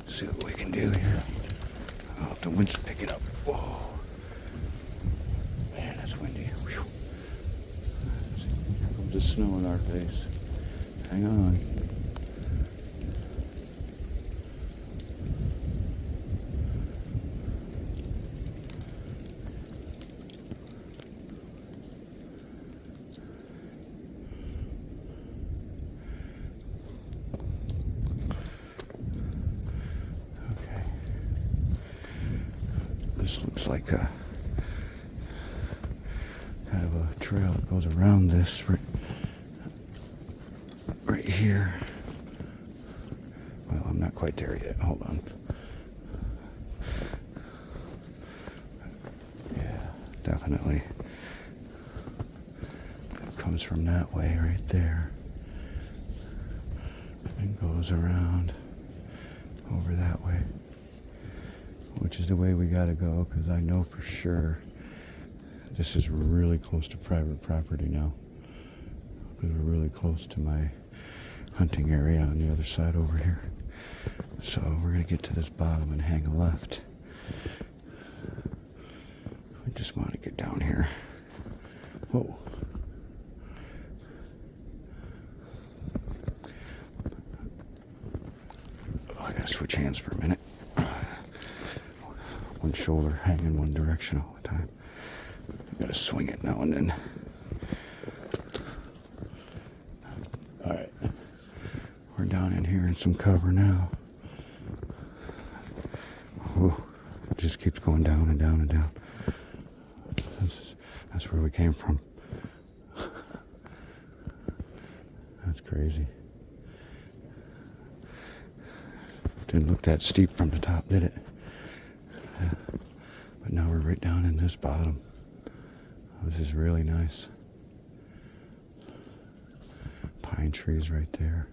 see what we can do here. Oh, the wind's picking up. Whoa. The snow in our face. Hang on. Okay. This looks like have a trail that goes around this right here. Well, I'm not quite there yet. Hold on. Yeah, definitely. It comes from that way right there and goes around over that way, which is the way we gotta go, because I know for sure this is really close to private property now, because we're really close to my hunting area on the other side over here. So we're gonna get to this bottom and hang a left. I just want to get down here. Whoa. Oh, I gotta switch hands for a minute. One shoulder hanging one direction all the time. I gotta swing it now and then. Alright. We're down in here in some cover now. Whoa. It just keeps going down and down and down. That's where we came from. That's crazy. Didn't look that steep from the top, did it? Yeah. But now we're right down in this bottom. This is really nice. Pine trees right there.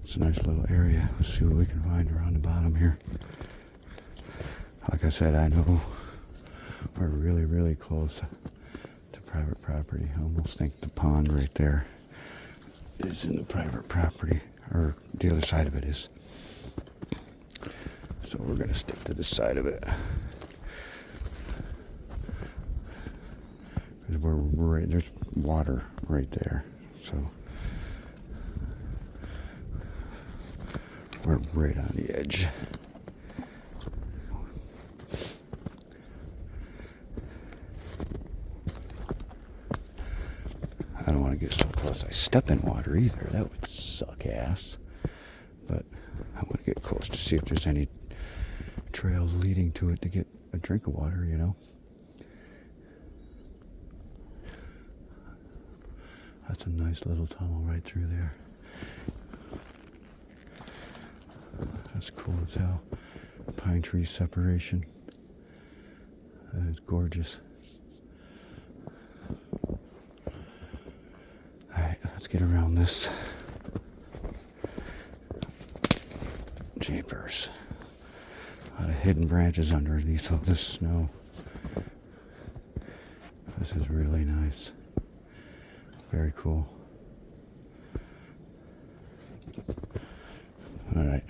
It's a nice little area. Let's see what we can find around the bottom here. Like I said, I know we're really, really close to private property. I almost think the pond right there is in the private property, or the other side of it is. So we're going to stick to this side of it. Because we're right, there's water right there. So we're right on the edge. I don't want to get so close I step in water either. That would suck ass. But I want to get close to see if there's any trails leading to it to get a drink of water, you know. That's a nice little tunnel right through there. That's cool as hell. Pine tree separation. That is gorgeous. Alright, let's get around this. Jeepers. A lot of hidden branches underneath all this snow. This is really nice. Very cool. Alright.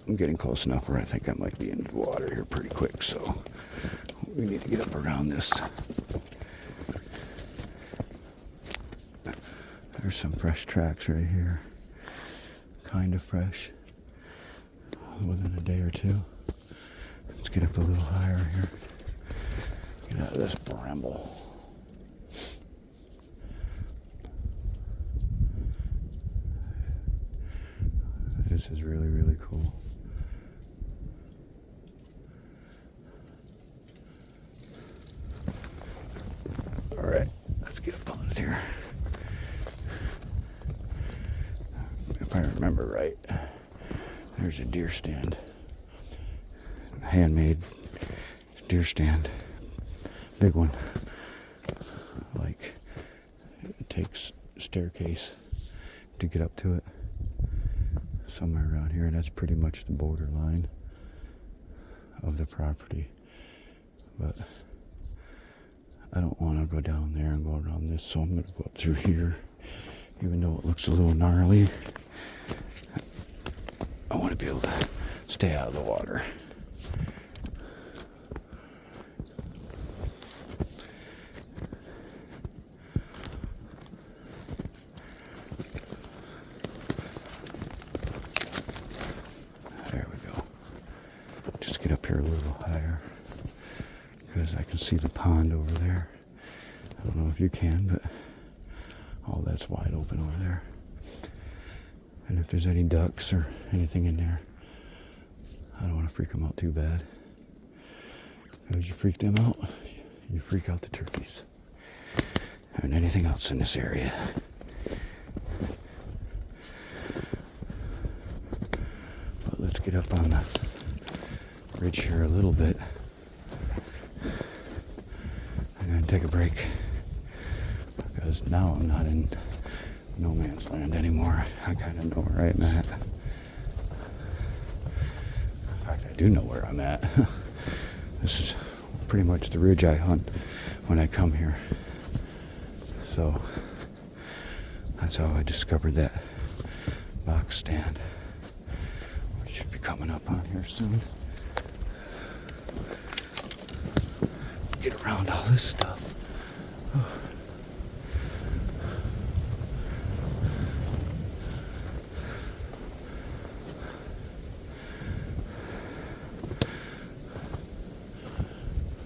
I'm getting close enough where I think I might be in the water here pretty quick, so we need to get up around this. There's some fresh tracks right here. Kind of fresh. Within a day or two. Let's get up a little higher here. Get out of this bramble. This is really, really cool. Alright, let's get up on it here. If I remember right, there's a deer stand. Handmade deer stand. Big one. Like, it takes a staircase to get up to it. Somewhere around here, and that's pretty much the borderline of the property. But I don't want to go down there and go around this, so I'm going to go up through here. Even though it looks a little gnarly, I want to be able to stay out of the water. There we go. Just get up here a little higher, because I can see the pond over there. I don't know if you can, but all that's wide open over there. And if there's any ducks or anything in there, I don't want to freak them out too bad. Because you freak them out, you freak out the turkeys. And anything else in this area. But let's get up on the ridge here a little bit. And then take a break. Because now I'm not in no man's land anymore. I kind of know where I'm at. In fact, I do know where I'm at. This is pretty much the ridge I hunt when I come here. So that's how I discovered that box stand, which should be coming up on here soon. Get around all this stuff. Oh.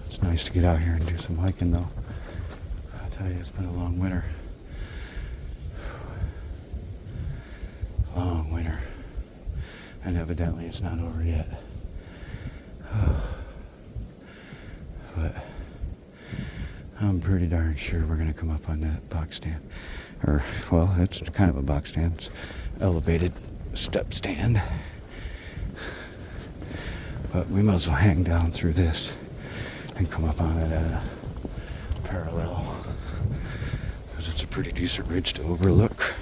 It's nice to get out here and do some hiking though. I'll tell you, it's been a long winter. Long winter. And evidently it's not over yet. But I'm pretty darn sure we're going to come up on that box stand. Or, well, it's kind of a box stand. It's elevated step stand. But we might as well hang down through this and come up on it at a parallel. Because it's a pretty decent ridge to overlook.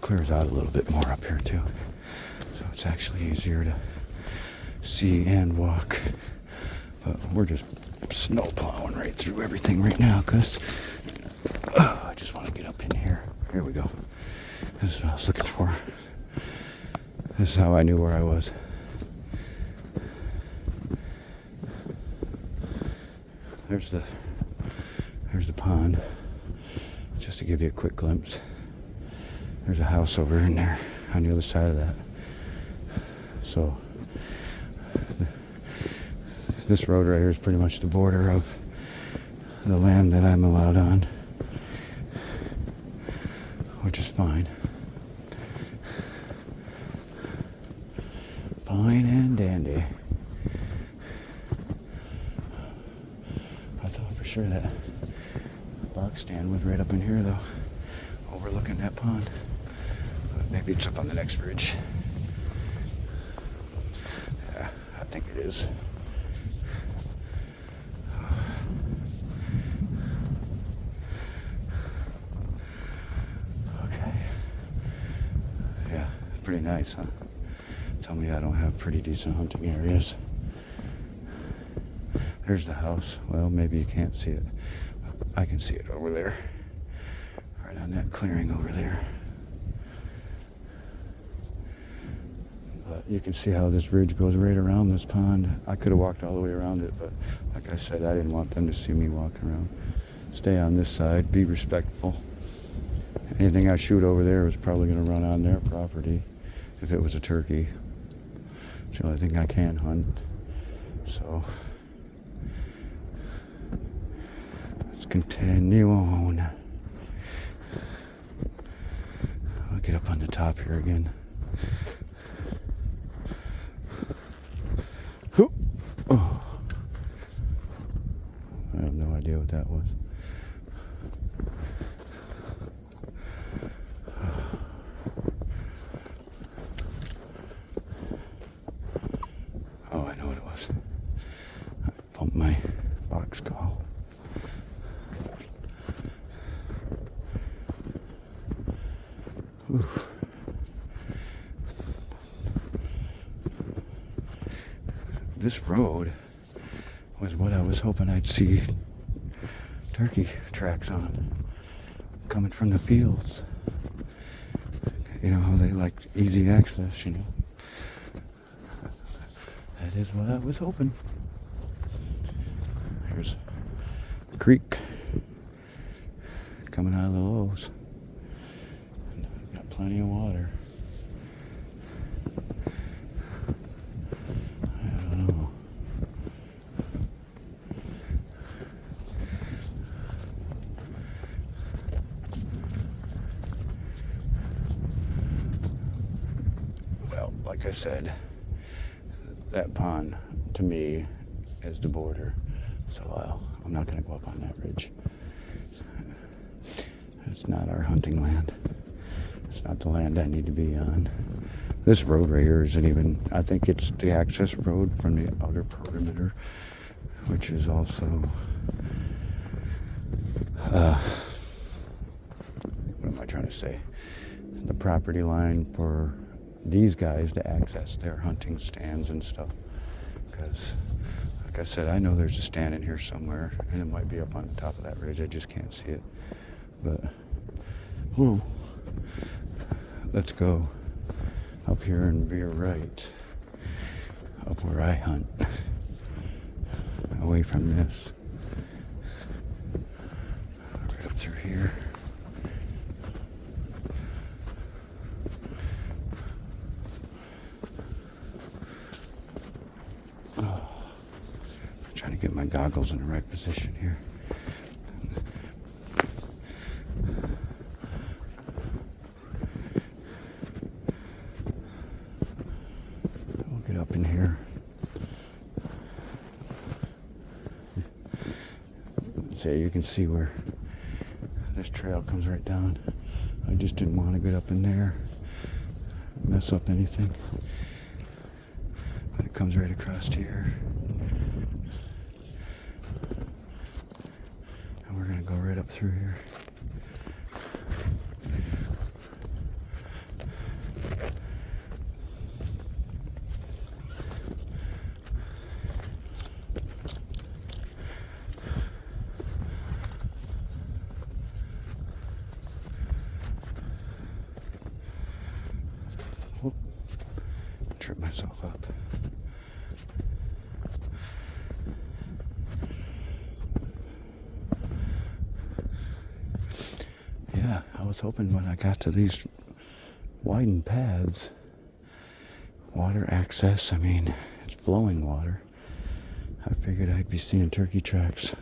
Clears out a little bit more up here too, so it's actually easier to see and walk. But we're just snow plowing right through everything right now because I just want to get up in here. Here we go. This is what I was looking for. This is how I knew where I was. There's the pond, just to give you a quick glimpse. There's a house over in there on the other side of that. So this road right here is pretty much the border of the land that I'm allowed on, which is fine. Fine and dandy. I thought for sure that box stand was right up in here though, overlooking that pond. Maybe it's up on the next ridge. Yeah, I think it is. Okay. Yeah, pretty nice, huh? Tell me I don't have pretty decent hunting areas. There's the house. Well, maybe you can't see it. I can see it over there. Right on that clearing over there. But you can see how this ridge goes right around this pond. I could have walked all the way around it, but like I said, I didn't want them to see me walking around. Stay on this side, be respectful. Anything I shoot over there is probably going to run on their property if it was a turkey. It's the only thing I can hunt. So let's continue on. I'll get up on the top here again. Oh. I have no idea what that was. Oh, I know what it was. I bumped my box call. Oof. This road was what I was hoping I'd see turkey tracks on, coming from the fields. You know how they like easy access, you know. That is what I was hoping. Here's the creek coming out of the lows. Got plenty of water. I don't know. Well, like I said, that pond to me is the border, so I'm not going to go up on that ridge. It's not our hunting land. It's not the land I need to be on. This road right here isn't even, I think it's the access road from the outer perimeter, which is also what am I trying to say? The property line for these guys to access their hunting stands and stuff. Because, like I said, I know there's a stand in here somewhere, and it might be up on the top of that ridge. I just can't see it. But, well, let's go up here and veer right up where I hunt, away from this. Right up through here. Trying to get my goggles in the right position here. We'll get up in here. So you can see where this trail comes right down. I just didn't want to get up in there, mess up anything. But it comes right across here. We're going to go right up through here. Whoop. Trip myself up. Yeah, I was hoping when I got to these widened paths, water access, I mean, it's flowing water. I figured I'd be seeing turkey tracks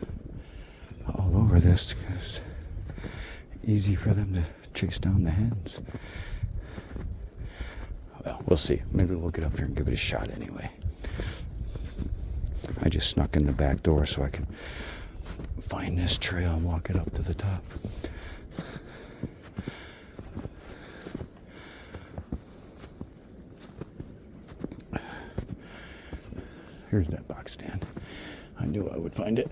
all over this because easy for them to chase down the hens. Well, we'll see. Maybe we'll get up here and give it a shot anyway. I just snuck in the back door so I can find this trail and walk it up to the top. Here's that box stand. I knew I would find it.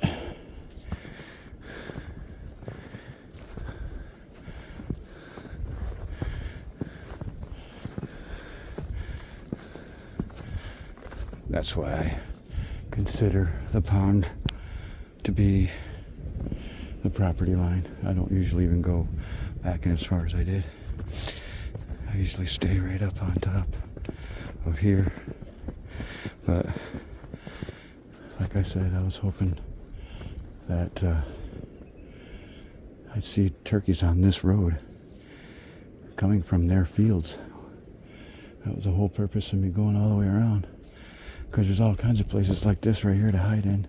That's why I consider the pond to be the property line. I don't usually even go back in as far as I did. I usually stay right up on top of here. But like I said, I was hoping that I'd see turkeys on this road coming from their fields. That was the whole purpose of me going all the way around. Because there's all kinds of places like this right here to hide in.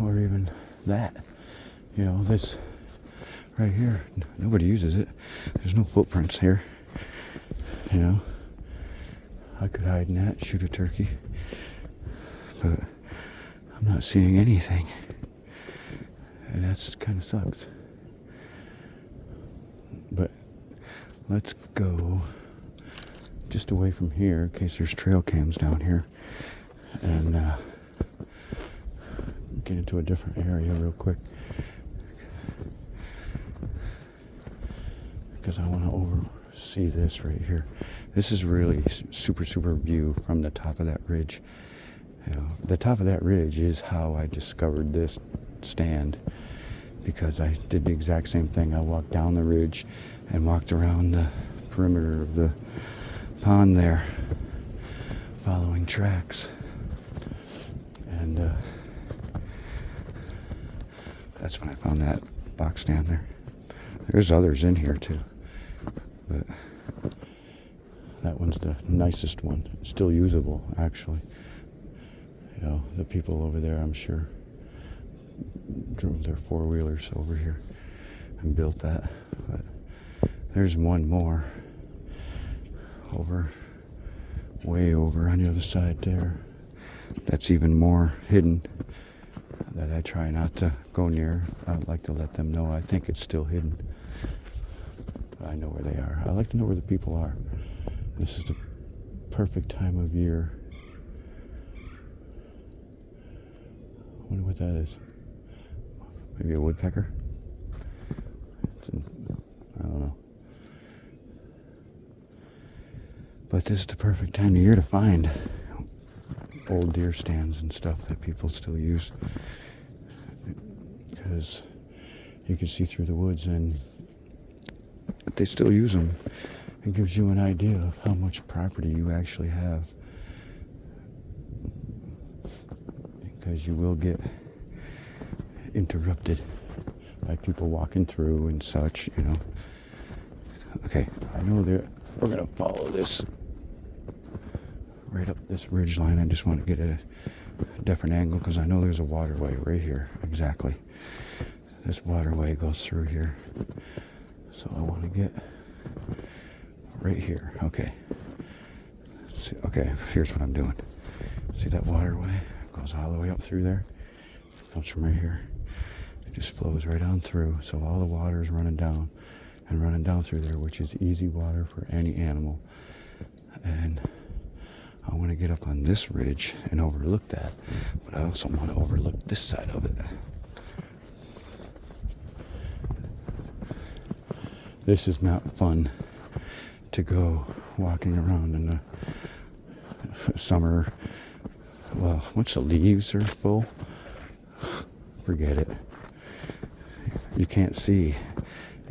Or even that. You know, this right here. Nobody uses it. There's no footprints here. You know. I could hide in that, shoot a turkey. But I'm not seeing anything. And that's kind of sucks. But let's go just away from here in case there's trail cams down here. And get into a different area real quick. Because I want to oversee this right here. This is really super view from the top of that ridge. You know, the top of that ridge is how I discovered this stand, because I did the exact same thing. I walked down the ridge and walked around the perimeter of the pond there, following tracks. And that's when I found that box stand there. There's others in here too, but that one's the nicest one. It's still usable, actually. You know, the people over there, I'm sure, drove their four-wheelers over here and built that. But there's one more way over on the other side there. That's even more hidden, that I try not to go near. I'd like to let them know I think it's still hidden. I know where they are. I like to know where the people are. This is the perfect time of year. I wonder what that is. Maybe a woodpecker? I don't know. But this is the perfect time of year to find old deer stands and stuff that people still use, because you can see through the woods, and they still use them. It gives you an idea of how much property you actually have, because you will get interrupted by people walking through and such, you know. Okay, I know we're going to follow this right up this ridge line. I just want to get a different angle, because I know there's a waterway right here. Exactly. This waterway goes through here. So I want to get right here. Okay. Okay, here's what I'm doing. See that waterway? It goes all the way up through there. It comes from right here. It just flows right on through. So all the water is running down and running down through there, which is easy water for any animal. And I want to get up on this ridge and overlook that, but I also want to overlook this side of it. This is not fun to go walking around in the summer. Well, once the leaves are full, forget it. You can't see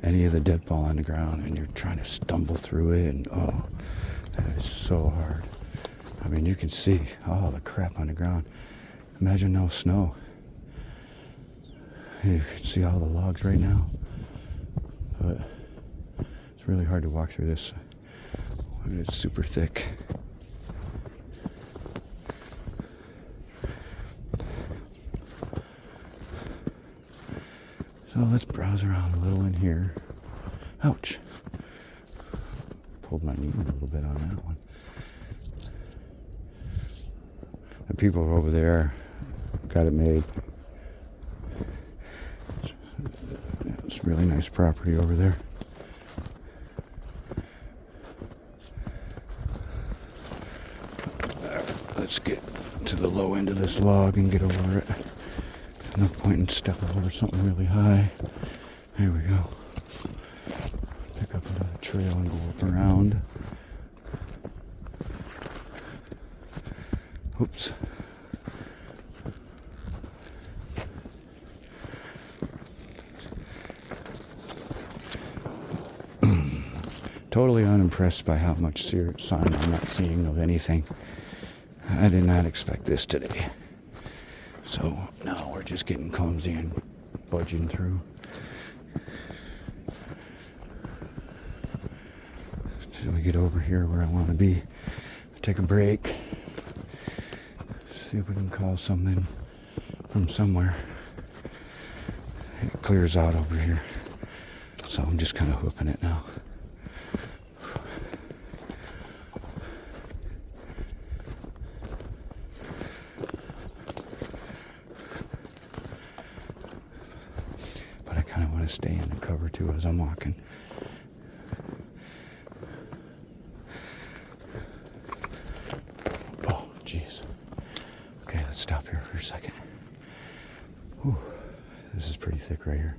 any of the deadfall on the ground, and you're trying to stumble through it, and oh, that is so hard. I mean, you can see all the crap on the ground. Imagine no snow. You can see all the logs right now. But it's really hard to walk through this. It's super thick. So let's browse around a little in here. Ouch. Pulled my knee a little bit on that one. The people over there got it made. It's really nice property over there. Let's get to the low end of this log and get over it. No point in stepping over something really high. There we go. Pick up another trail and go up around. Oops. Totally unimpressed by how much sign I'm not seeing of anything. I did not expect this today. So now we're just getting clumsy and budging through. Till we get over here where I want to be. Take a break. See if we can call something from somewhere. It clears out over here. So I'm just kind of hoofing it now. But I kind of want to stay in the cover too as I'm walking. Oh, jeez. Okay, let's stop here for a second. Whew. This is pretty thick right here.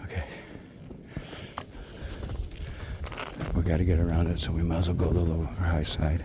Okay. We got to get around it, so we might as well go to the lower high side.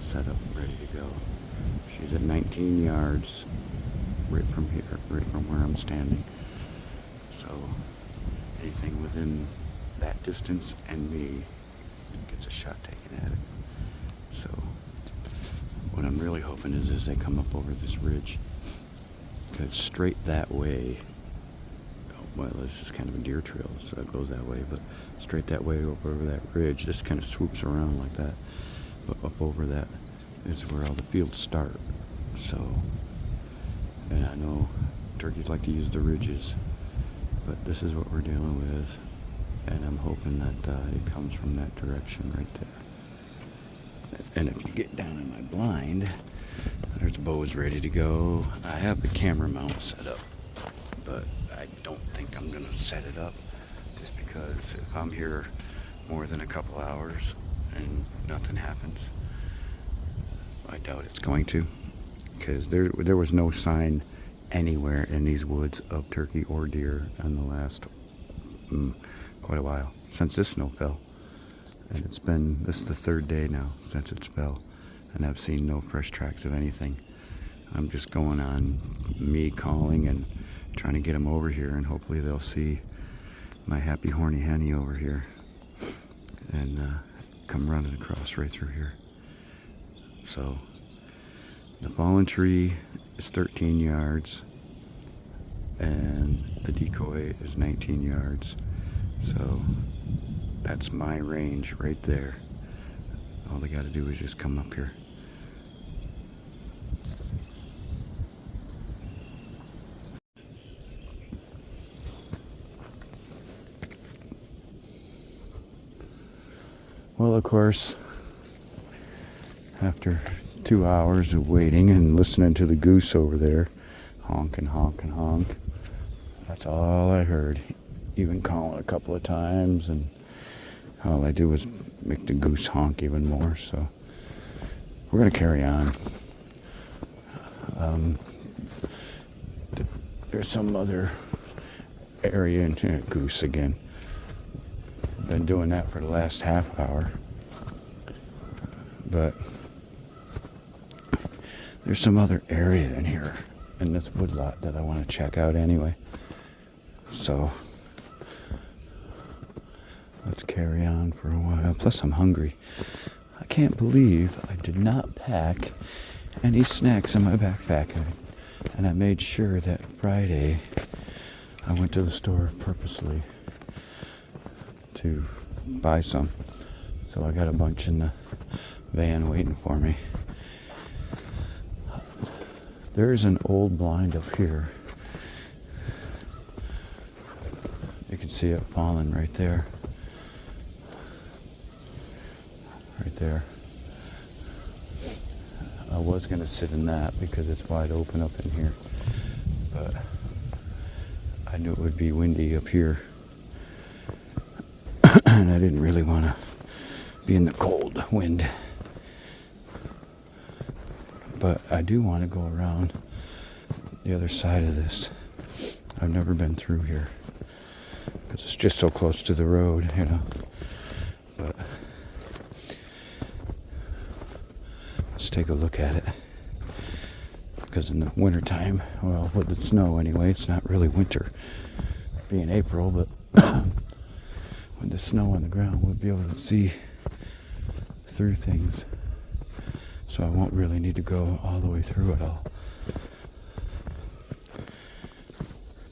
set up, ready to go. She's at 19 yards right from here, right from where I'm standing. So anything within that distance and me gets a shot taken at it. So what I'm really hoping is as they come up over this ridge, because straight that way, well, this is kind of a deer trail, so it goes that way, but straight that way over that ridge, just kind of swoops around like that. But up over that is where all the fields start. So, and I know turkeys like to use the ridges, but this is what we're dealing with, and I'm hoping that it comes from that direction right there. And if you get down in my blind, there's bows ready to go. I have the camera mount set up, but I don't think I'm gonna set it up, just because if I'm here more than a couple hours and nothing happens, I doubt it's going to, because there was no sign anywhere in these woods of turkey or deer in the last quite a while, since this snow fell. And this is the third day now since it fell, and I've seen no fresh tracks of anything. I'm just going on me calling and trying to get them over here, and hopefully they'll see my happy horny henny over here and come running across right through here. So the fallen tree is 13 yards and the decoy is 19 yards. So that's my range right there. All they got to do is just come up here. Well, of course, after 2 hours of waiting and listening to the goose over there honk and honk and honk, that's all I heard. Even calling a couple of times, and all I do was make the goose honk even more. So we're gonna carry on. There's some other area in here. Goose again. Been doing that for the last half hour, but there's some other area in here in this woodlot that I want to check out anyway. So let's carry on for a while. Plus I'm hungry. I can't believe I did not pack any snacks in my backpack, and I made sure that Friday I went to the store purposely to buy some. So I got a bunch in the van waiting for me. There's an old blind up here. You can see it falling right there. Right there. I was going to sit in that because it's wide open up in here, but I knew it would be windy up here. And I didn't really want to be in the cold wind. But I do want to go around the other side of this. I've never been through here because it's just so close to the road, you know. But let's take a look at it. Because in the wintertime, well, with the snow anyway, it's not really winter, being April, but with the snow on the ground, we'll be able to see through things. So I won't really need to go all the way through it all.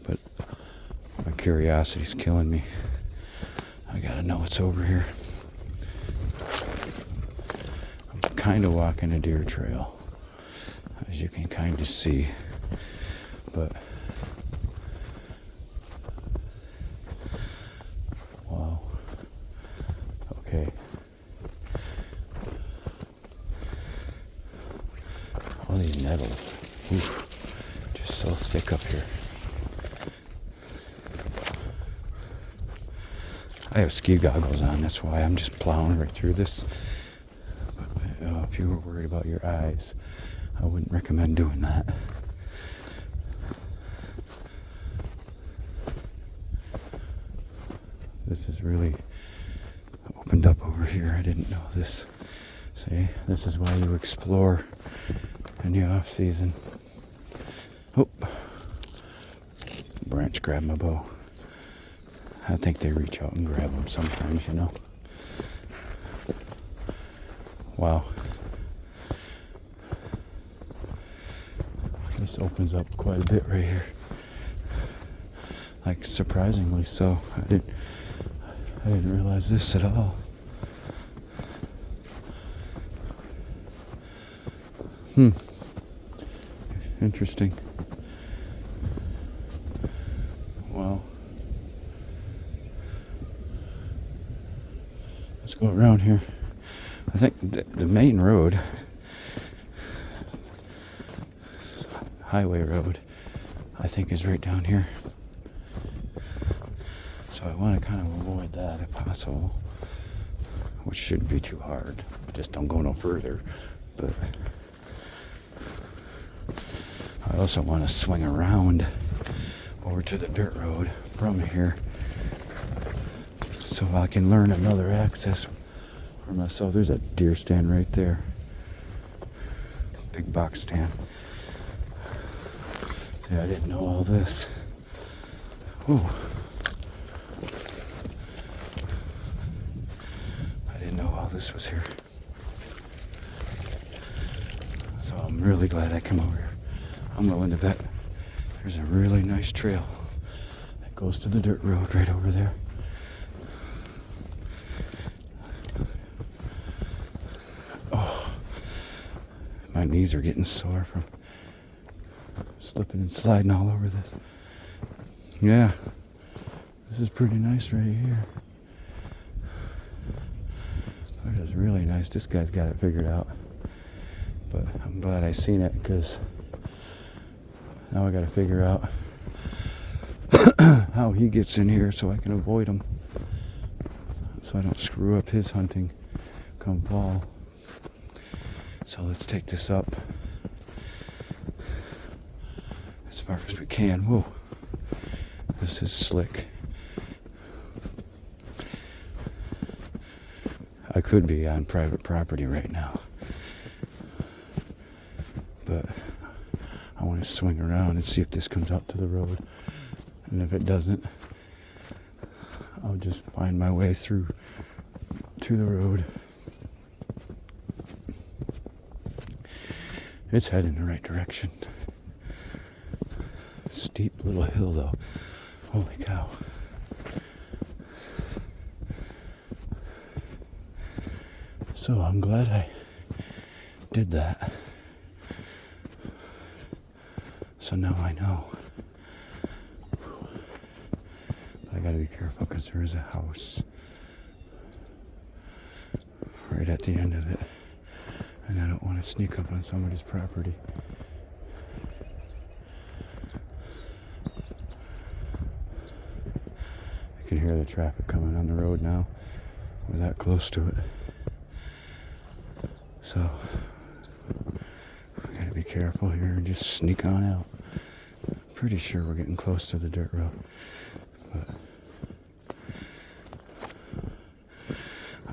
But my curiosity's killing me. I gotta know what's over here. I'm kind of walking a deer trail, as you can kind of see. But wow. Okay. All these nettles, oof, just so thick up here. I have ski goggles on, that's why I'm just plowing right through this. But if you were worried about your eyes, I wouldn't recommend doing that. This is really opened up over here. I didn't know this. This See, this is why you explore in the off season. Oh, branch grabbed my bow. I think they reach out and grab them sometimes, you know. Wow. This opens up quite a bit right here. Like surprisingly so. I didn't realize this at all. Interesting. Well, let's go around here. I think the main road, highway road, I think is right down here. So I want to kind of avoid that if possible, which shouldn't be too hard. Just don't go no further. But I also want to swing around over to the dirt road from here so I can learn another access for myself. There's a deer stand right there. Big box stand. Yeah, I didn't know all this. Ooh. I didn't know all this was here. So I'm really glad I came over here. I'm willing to bet there's a really nice trail that goes to the dirt road right over there. Oh, my knees are getting sore from slipping and sliding all over this. Yeah, this is pretty nice right here. This is really nice. This guy's got it figured out. But I'm glad I seen it because now I got to figure out how he gets in here so I can avoid him, so I don't screw up his hunting come fall. So let's take this up as far as we can. Whoa, this is slick. I could be on private property right now, but I want to swing around and see if this comes out to the road. And if it doesn't, I'll just find my way through to the road. It's heading in the right direction. Steep little hill though. Holy cow. So I'm glad I did that. So now I know. But I gotta be careful because there is a house right at the end of it. And I don't want to sneak up on somebody's property. I can hear the traffic coming on the road now. We're that close to it. So we gotta be careful here and just sneak on out. Pretty sure we're getting close to the dirt road, but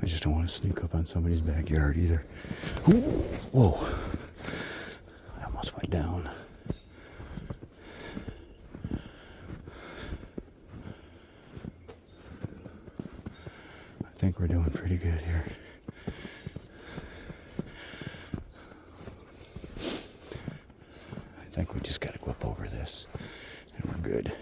I just don't want to sneak up on somebody's backyard either. Ooh, whoa, I almost went down. I think we're doing pretty good here. I think we just gotta go up over this and we're good.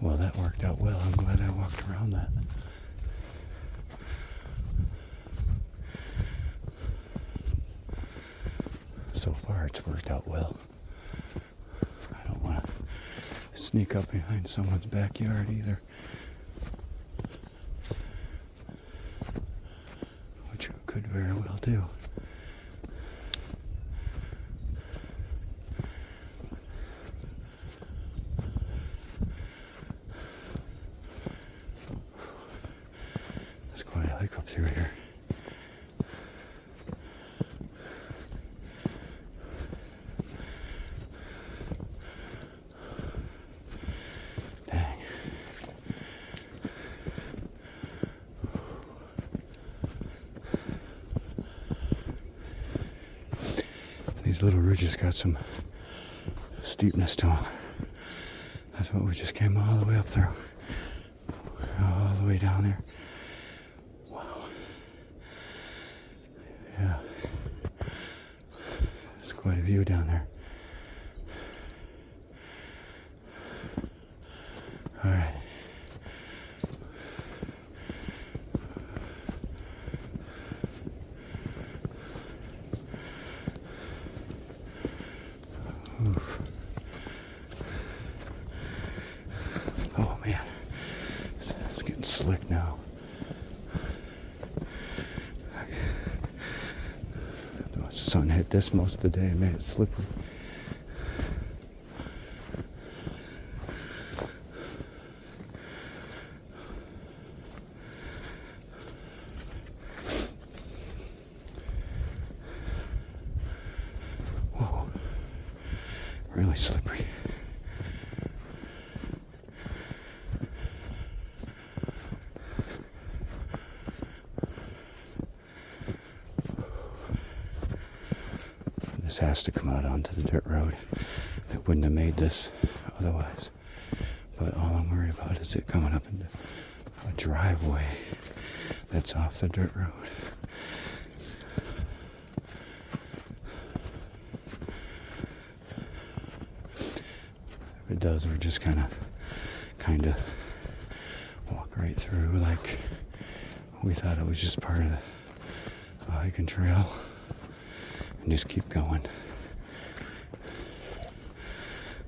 Well, that worked out well. I'm glad I walked around that. So far it's worked out well. I don't want to sneak up behind someone's backyard either, which I could very well do. There's quite a hike up through here. these little ridges got some steepness to them. That's what we just came all the way up through. All the way down there. Wow. Yeah. There's quite a view down there. All right. Oof. Oh man, it's getting slick now. The sun hit this most of the day and made it slippery. Whoa, really slippery. This has to come out onto the dirt road. It wouldn't have made this otherwise. But all I'm worried about is it coming up into a driveway that's off the dirt road. If it does, we're just kind of walk right through like we thought it was just part of the hiking trail. And just keep going,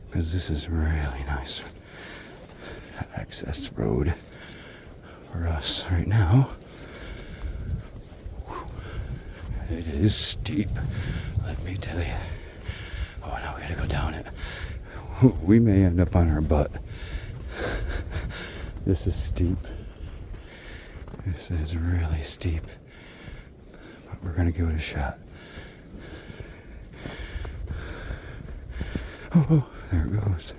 because this is really nice access road for us right now. It is steep, let me tell you. Oh, now we gotta go down it. We may end up on our butt. This is steep. This is really steep, but we're gonna give it a shot. Oh, there it goes.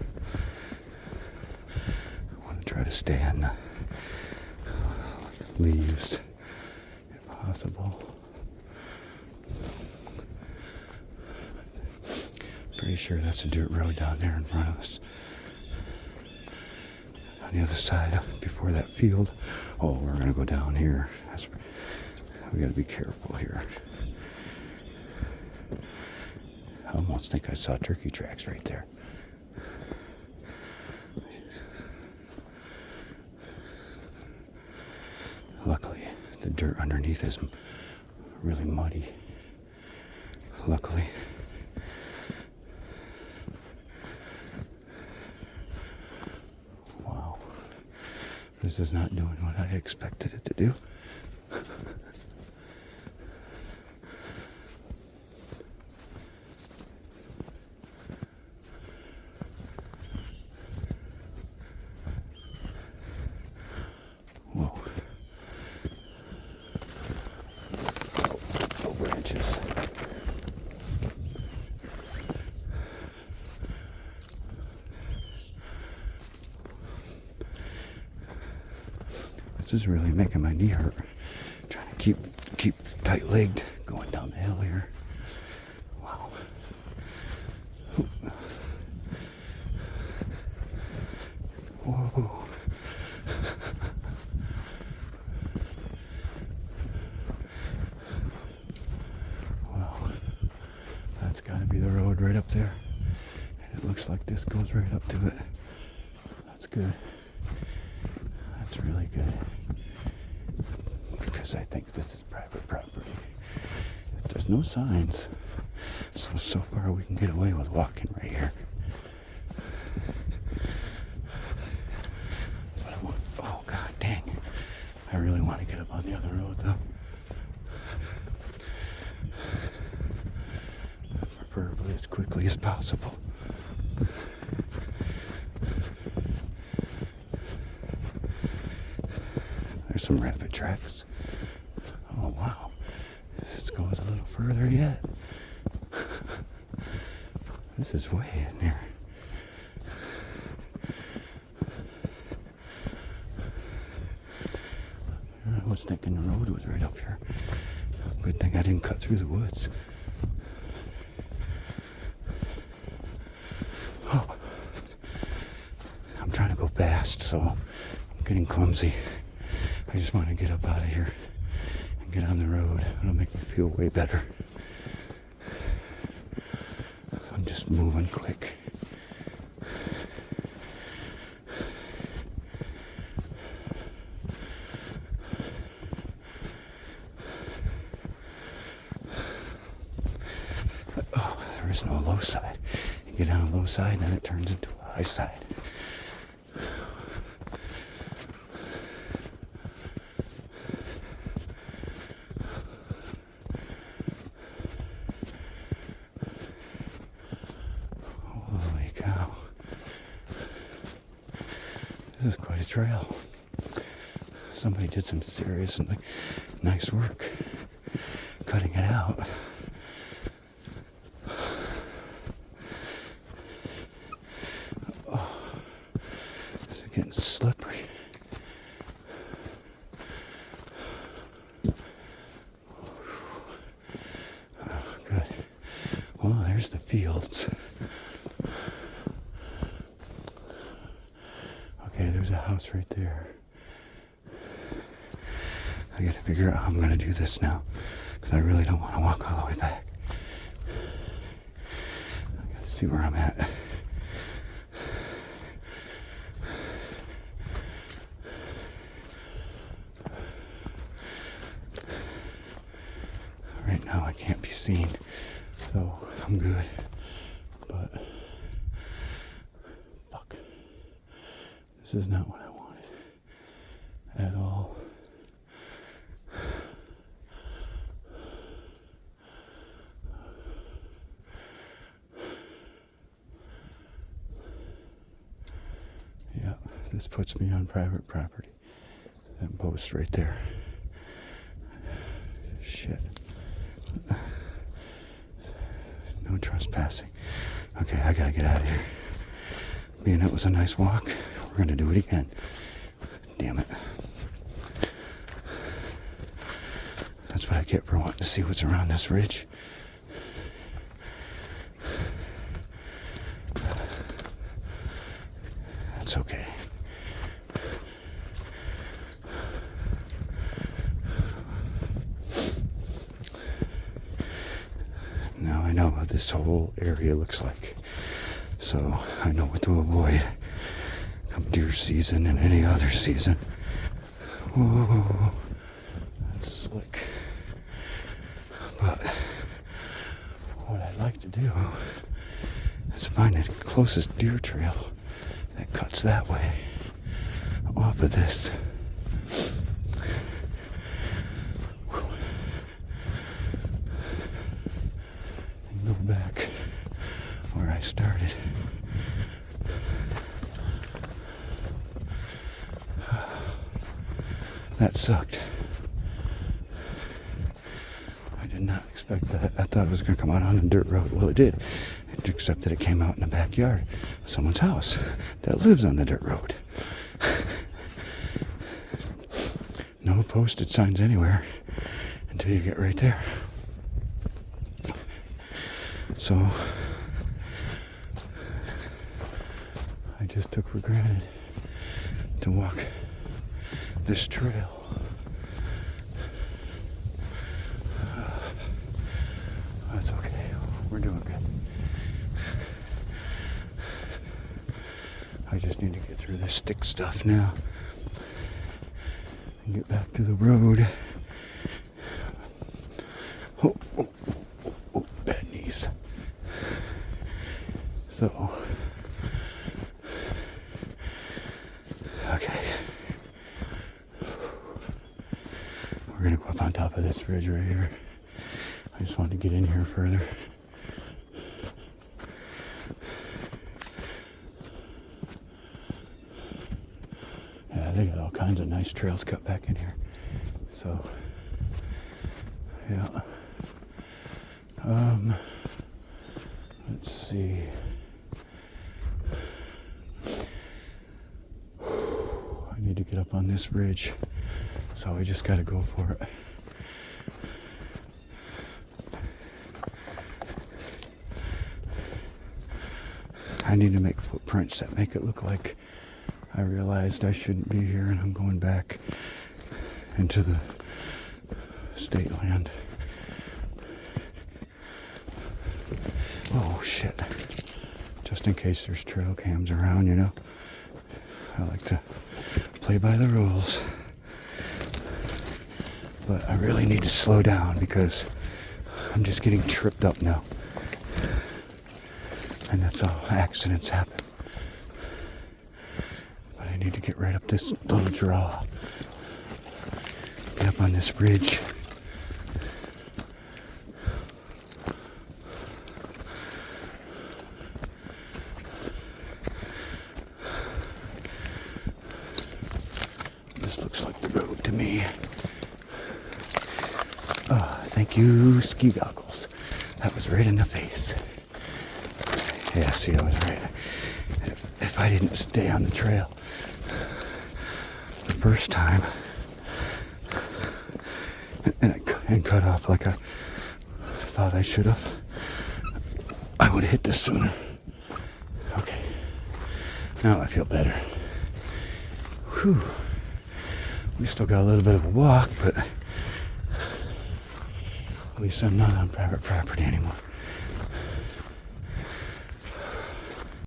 I want to try to stay on the leaves if possible. Pretty sure that's a dirt road down there in front of us. On the other side, before that field. Oh, we're going to go down here. We got to be careful here. I almost think I saw turkey tracks right there. Luckily, the dirt underneath is really muddy. Luckily. Wow. This is not doing what I expected it to do. Branches. This is really making my knee hurt. Trying to keep tight-legged going down the hill here. Wow. Whoa. That's got to be the road right up there. And it looks like this goes right up to it. That's good. That's really good. Because I think this is private property. There's no signs. So far we can get away with walking right here. But oh god dang. I really want to get up on the other road though. Preferably as quickly as possible. There's some rabbit tracks. Oh wow. This goes a little further yet. This is way in there. I was thinking the road was right up here. Good thing I didn't cut through the woods. so I'm getting clumsy. I just want to get up out of here and get on the road. It'll make me feel way better. I'm just moving quick. Oh, there is no low side. You get on a low side, then it turns into a high side. Holy cow. This is quite a trail. Somebody did some serious and nice work cutting it out. Oh, this is getting slippery. Oh, good. Well, there's the fields. Okay, there's a house right there. I gotta figure out how I'm gonna do this now, because I really don't want to walk all the way back. I gotta see where I'm at. Right now I can't be seen, so I'm good. But fuck, this is not what I wanted at all. Yeah, this puts me on private property. That post right there. Shit. No trespassing. Okay, I gotta get out of here. Being it was a nice walk, we're gonna do it again. Damn it. That's what I get for wanting to see what's around this ridge. That's okay. Now I know what this whole area looks like, so I know what to avoid come deer season and any other season. Whoa, that's slick. But what I'd like to do is find the closest deer trail that cuts that way off of this. And go back where I started. That sucked. I did not expect that. I thought it was going to come out on a dirt road. Well, it did. Except that it came out in the backyard of someone's house that lives on the dirt road. No posted signs anywhere until you get right there. So I just took for granted to walk this trail. That's okay. We're doing good. I just need to get through this stick stuff now and get back to the road. Oh, oh, oh, oh, bad knees. So, okay. We're gonna go up on top of this ridge right here. I just wanted to get in here further. Yeah, they got all kinds of nice trails cut back in here. So, yeah. Let's see. I need to get up on this ridge. So we just gotta go for it. I need to make footprints that make it look like I realized I shouldn't be here, and I'm going back into the state land. Oh shit. Just in case there's trail cams around, you know. I like to play by the rules. But I really need to slow down because I'm just getting tripped up now. And that's how accidents happen. But I need to get right up this little draw. Get up on this bridge. This looks like the road to me. Oh, thank you, ski goggles. That was right in the face. Yeah, see, I was right. If I didn't stay on the trail the first time and cut off like I thought I should have, I would have hit this sooner. Okay, now I feel better. Whew. We still got a little bit of a walk, but at least I'm not on private property anymore.